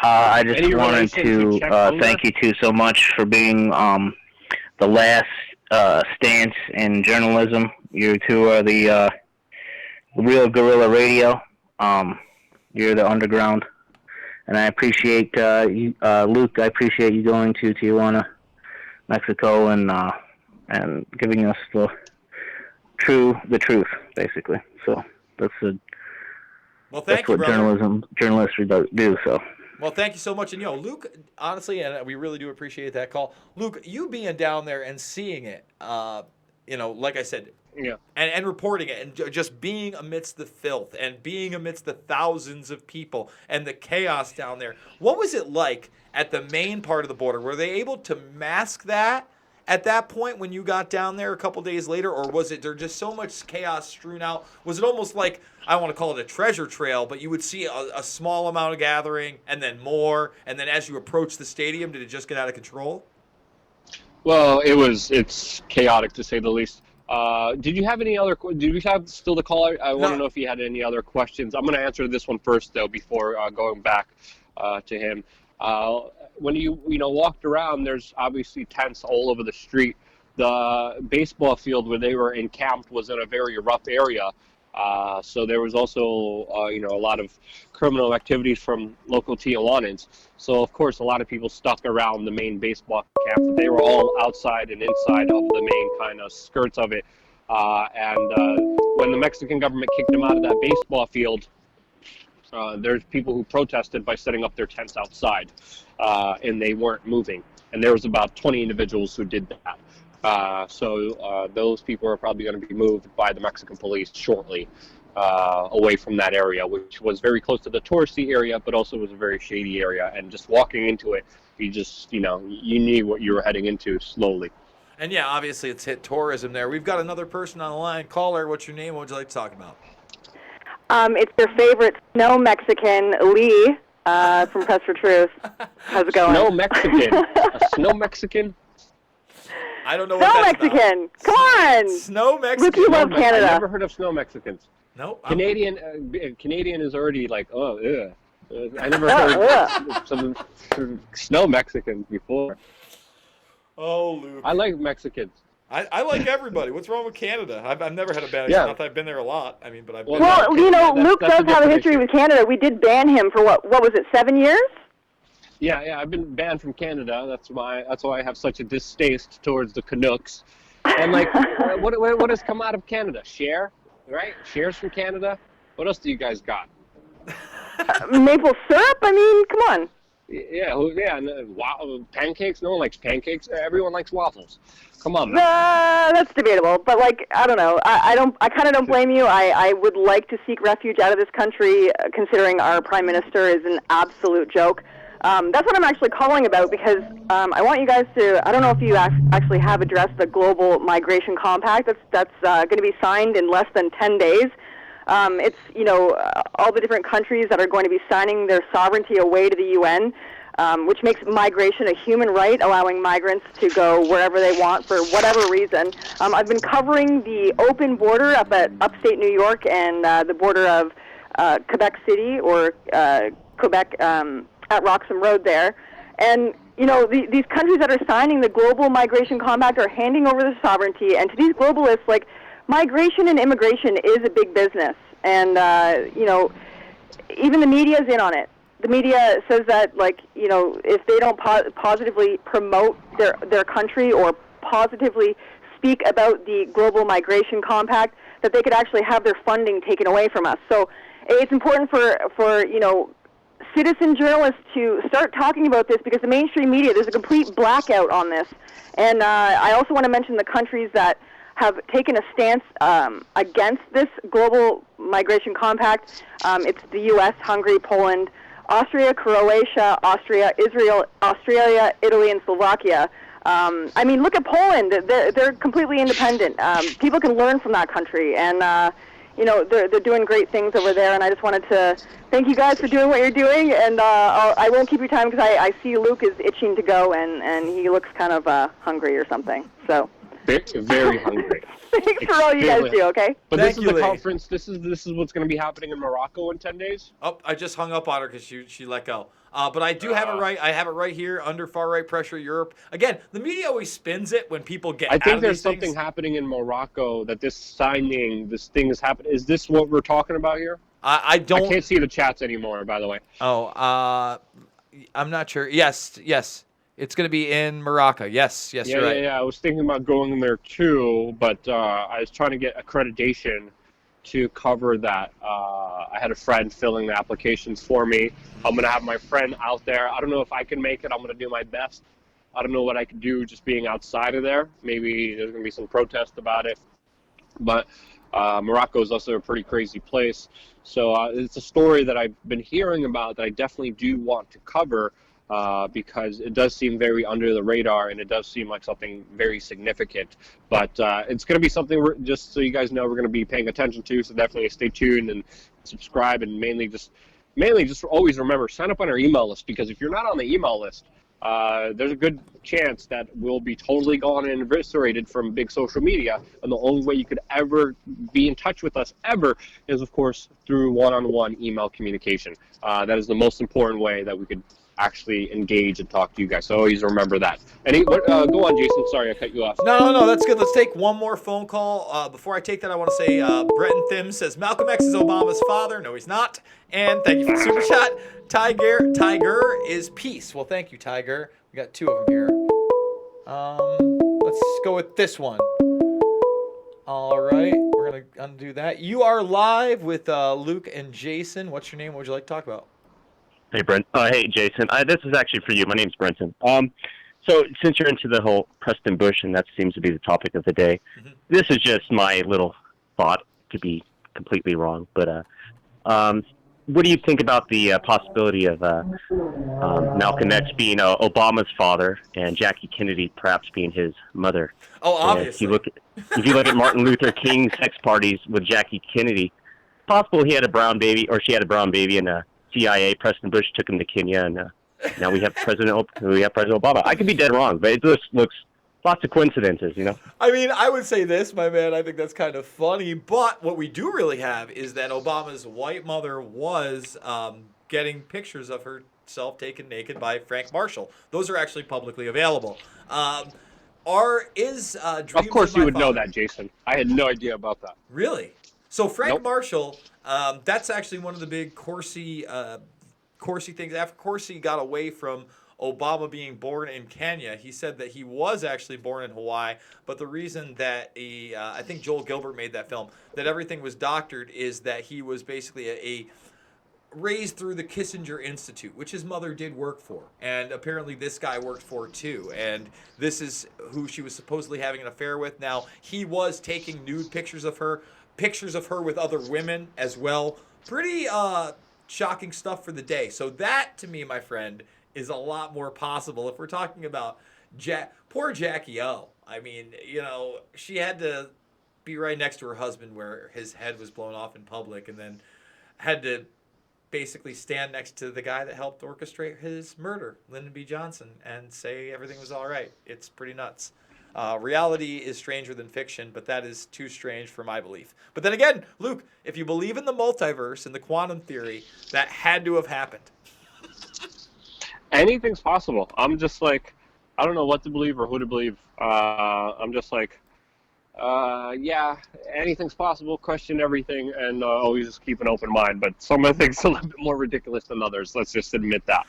I just wanted to thank you two so much for being the last stance in journalism. You two are the real guerrilla radio. You're the underground. And I appreciate you, Luke. I appreciate you going to Tijuana, Mexico, and giving us the truth, basically. So that's what journalists do. So. Well, thank you so much. And Luke, honestly, and we really do appreciate that call. Luke, you being down there and seeing it, like I said, yeah, and reporting it, and just being amidst the filth and being amidst the thousands of people and the chaos down there. What was it like at the main part of the border? Were they able to mask that at that point when you got down there a couple days later, or was it there just so much chaos strewn out? Was it almost like, I want to call it a treasure trail, but you would see a small amount of gathering and then more, and then as you approach the stadium, did it just get out of control? Well, it's chaotic to say the least. Did you have any other? Did we have still the caller? I want to know if you had any other questions. I'm going to answer this one first though before going back to him. When you walked around, there's obviously tents all over the street. The baseball field where they were encamped was in a very rough area, so there was also a lot of criminal activities from local Tijuanans. So of course a lot of people stuck around the main baseball camp, but they were all outside and inside of the main kind of skirts of it. And when the Mexican government kicked them out of that baseball field, there's people who protested by setting up their tents outside, and they weren't moving. And there was about 20 individuals who did that. So those people are probably going to be moved by the Mexican police shortly away from that area, which was very close to the touristy area, but also was a very shady area. And just walking into it, you knew what you were heading into slowly. And yeah, obviously it's hit tourism there. We've got another person on the line. Caller, what's your name? What would you like to talk about? It's your favorite snow Mexican, Lee, from Press for Truth. How's it going? Snow Mexican. A snow Mexican? I don't know Snow what that's Mexican. about. Come on. Snow Mexican. Look, you love Canada. I've never heard of snow Mexicans. Nope. Canadian is already like, oh, ugh. I never heard of some snow Mexicans before. Oh, Luke. I like Mexicans. I like everybody. What's wrong with Canada? I've never had a bad experience. Yeah. Not that I've been there a lot. I mean, but I've been Well, there. Luke does have a history with Canada. We did ban him for what was it, 7 years? Yeah, I've been banned from Canada. That's why I have such a distaste towards the Canucks. And like, what has come out of Canada? Share, right? Shares from Canada. What else do you guys got? Maple syrup? I mean, come on. Yeah. Pancakes. No one likes pancakes. Everyone likes waffles. Come on, man. That's debatable, but like, I don't know. I kind of don't blame you. I would like to seek refuge out of this country, considering our prime minister is an absolute joke. That's what I'm actually calling about, because I want you guys to, I don't know if you actually have addressed the Global Migration Compact that's going to be signed in less than 10 days. It's, all the different countries that are going to be signing their sovereignty away to the UN, which makes migration a human right, allowing migrants to go wherever they want for whatever reason. I've been covering the open border up at upstate New York and the border of Quebec City, or Quebec, at Roxham Road there. And, these countries that are signing the Global Migration Compact are handing over their sovereignty. And to these globalists, like, migration and immigration is a big business. And, even the media's in on it. The media says that, like, if they don't positively promote their country or positively speak about the Global Migration Compact, that they could actually have their funding taken away from us. So it's important for citizen journalists to start talking about this, because the mainstream media, there's a complete blackout on this. And I also want to mention the countries that have taken a stance against this Global Migration Compact. It's the U.S., Hungary, Poland, Austria, Croatia, Israel, Australia, Italy, and Slovakia. I mean, look at Poland. They're completely independent. People can learn from that country, and they're doing great things over there. And I just wanted to thank you guys for doing what you're doing. And I won't keep your time, because I see Luke is itching to go, and he looks kind of hungry or something. So very hungry. Thanks for all you guys do. Okay. But this is the conference. This is what's going to be happening in Morocco in 10 days. Oh, I just hung up on her because she let go. But I do have it right. I have it right here under far right pressure Europe. Again, the media always spins it when people get. I think out there's of these something things. happening in Morocco that this thing is happening. Is this what we're talking about here? I don't. I can't see the chats anymore, by the way. Oh, I'm not sure. Yes. It's going to be in Morocco. Yes, you're right. Yeah. I was thinking about going there too, but I was trying to get accreditation to cover that. I had a friend filling the applications for me. I'm going to have my friend out there. I don't know if I can make it. I'm going to do my best. I don't know what I can do just being outside of there. Maybe there's going to be some protest about it. But Morocco is also a pretty crazy place. So it's a story that I've been hearing about that I definitely do want to cover. Because it does seem very under the radar, and it does seem like something very significant. But it's going to be something, just so you guys know, we're going to be paying attention to. So definitely stay tuned and subscribe, and mainly just always remember, sign up on our email list, because if you're not on the email list, there's a good chance that we'll be totally gone and eviscerated from big social media. And the only way you could ever be in touch with us ever is, of course, through one-on-one email communication. That is the most important way that we could actually engage and talk to you guys. So always remember that. Go on, Jason. Sorry, I cut you off. No, that's good. Let's take one more phone call. Before I take that, I want to say Breton Thim says Malcolm X is Obama's father. No, he's not. And thank you for the super chat. Tiger is peace. Well, thank you, Tiger. We got two of them here. Let's go with this one. All right, we're gonna undo that. You are live with Luke and Jason. What's your name? What would you like to talk about? Hey, Brent. Hey, Jason. This is actually for you. My name's Brenton. So since you're into the whole Preston Bush, and that seems to be the topic of the day, this is just my little thought, to be completely wrong. But what do you think about the possibility of Malcolm X being Obama's father and Jackie Kennedy perhaps being his mother? Oh, obviously. If you look at Martin Luther King's sex parties with Jackie Kennedy, it's possible he had a brown baby, or she had a brown baby, and CIA, Preston Bush took him to Kenya, and now we have President Obama. I could be dead wrong, but it just looks lots of coincidences, I mean, I would say this, my man. I think that's kind of funny, but what we do really have is that Obama's white mother was getting pictures of herself taken naked by Frank Marshall. Those are actually publicly available. Of course you would know that, Jason. I had no idea about that. Really? So Frank Nope. Marshall, that's actually one of the big Corsi Corsi thinks after Corsi got away from Obama being born in Kenya, he said that he was actually born in Hawaii, but the reason that I think Joel Gilbert made that film, that everything was doctored, is that he was basically a raised through the Kissinger Institute, which his mother did work for. And apparently this guy worked for too. And this is who she was supposedly having an affair with. Now, he was taking nude pictures of her with other women as well. Pretty shocking stuff for the day. So that, to me, my friend, is a lot more possible if we're talking about poor Jackie O. I mean, she had to be right next to her husband where his head was blown off in public, and then had to basically stand next to the guy that helped orchestrate his murder, Lyndon B. Johnson, and say everything was all right. It's pretty nuts. Reality is stranger than fiction, but that is too strange for my belief. But then again, Luke, if you believe in the multiverse and the quantum theory, that had to have happened. Anything's possible. I'm just like, I don't know what to believe or who to believe. I'm just like, yeah, anything's possible, question everything, and always just keep an open mind. But some of the things are a little bit more ridiculous than others. Let's just admit that.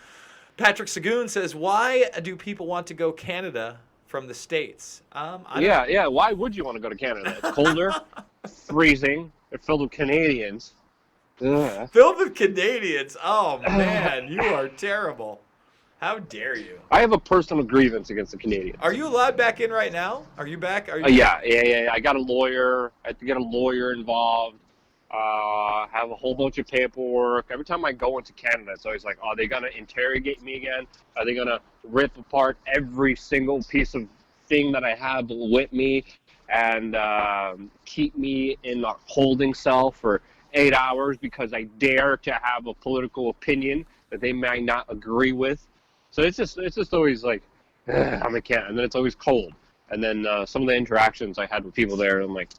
Patrick Sagoon says, why do people want to go Canada from the States? Yeah. Why would you want to go to Canada? It's colder, freezing, they're filled with Canadians. Ugh. Filled with Canadians? Oh, man, you are terrible. How dare you? I have a personal grievance against the Canadians. Are you allowed back in right now? Are you back? Yeah. I got a lawyer. I have to get a lawyer involved. Have a whole bunch of paperwork. Every time I go into Canada, it's always like, are they going to interrogate me again? Are they going to rip apart every single piece of thing that I have with me and keep me in a holding cell for 8 hours because I dare to have a political opinion that they may not agree with? So it's just always like, I'm a Canada, and then it's always cold. And then some of the interactions I had with people there, I'm like,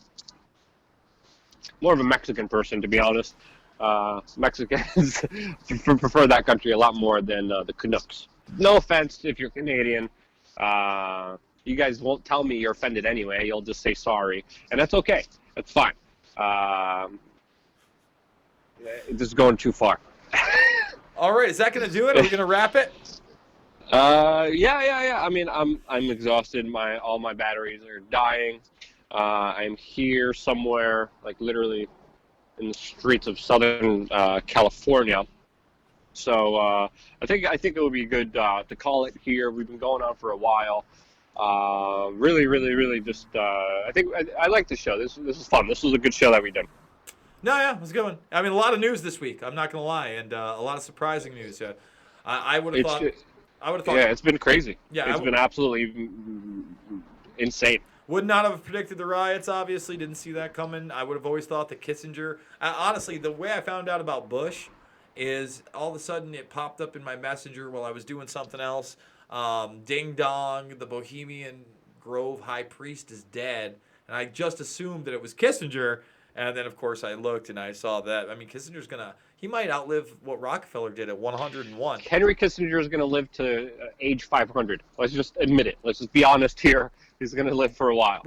more of a Mexican person, to be honest. Mexicans prefer that country a lot more than the Canucks. No offense if you're Canadian. You guys won't tell me you're offended anyway. You'll just say sorry, and that's okay. That's fine. This is going too far. All right, is that going to do it? Are we going to wrap it? Yeah. I mean, I'm exhausted. All my batteries are dying. I'm here somewhere, like literally in the streets of Southern California. So I think it would be good to call it here. We've been going on for a while. Really just I like the show. This is fun. This was a good show that we did. No, yeah, it was a good one. I mean, a lot of news this week. I'm not going to lie, and a lot of surprising news. Yeah, I would have thought. Yeah, it's been crazy. Yeah, it's been absolutely insane. Would not have predicted the riots, obviously. Didn't see that coming. I would have always thought that Kissinger... honestly, the way I found out about Bush is all of a sudden it popped up in my messenger while I was doing something else. Ding dong, the Bohemian Grove high priest is dead. And I just assumed that it was Kissinger. And then, of course, I looked and I saw that. I mean, Kissinger's going to... He might outlive what Rockefeller did at 101. Henry Kissinger is going to live to age 500. Let's just admit it. Let's just be honest here. He's going to live for a while.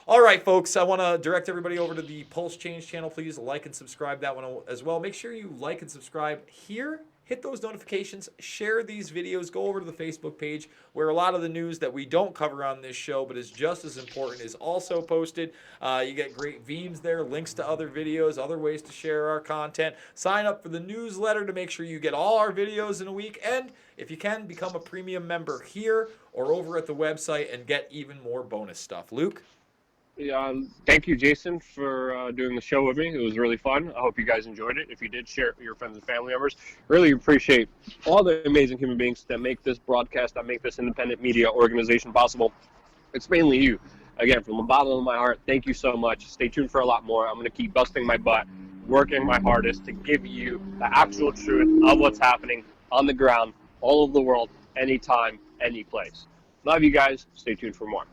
All right, folks. I want to direct everybody over to the Pulse Change channel. Please like and subscribe that one as well. Make sure you like and subscribe here. Hit those notifications. Share these videos. Go over to the Facebook page where a lot of the news that we don't cover on this show but is just as important is also posted. You get great memes there, links to other videos, other ways to share our content. Sign up for the newsletter to make sure you get all our videos in a week. And if you can, become a premium member here or over at the website and get even more bonus stuff. Luke? Thank you, Jason, for doing the show with me. It was really fun. I hope you guys enjoyed it. If you did, share it with your friends and family members. Really appreciate all the amazing human beings that make this broadcast, that make this independent media organization possible. It's mainly you. Again, from the bottom of my heart, thank you so much. Stay tuned for a lot more. I'm going to keep busting my butt, working my hardest to give you the actual truth of what's happening on the ground, all over the world, anytime, any place. Love you guys. Stay tuned for more.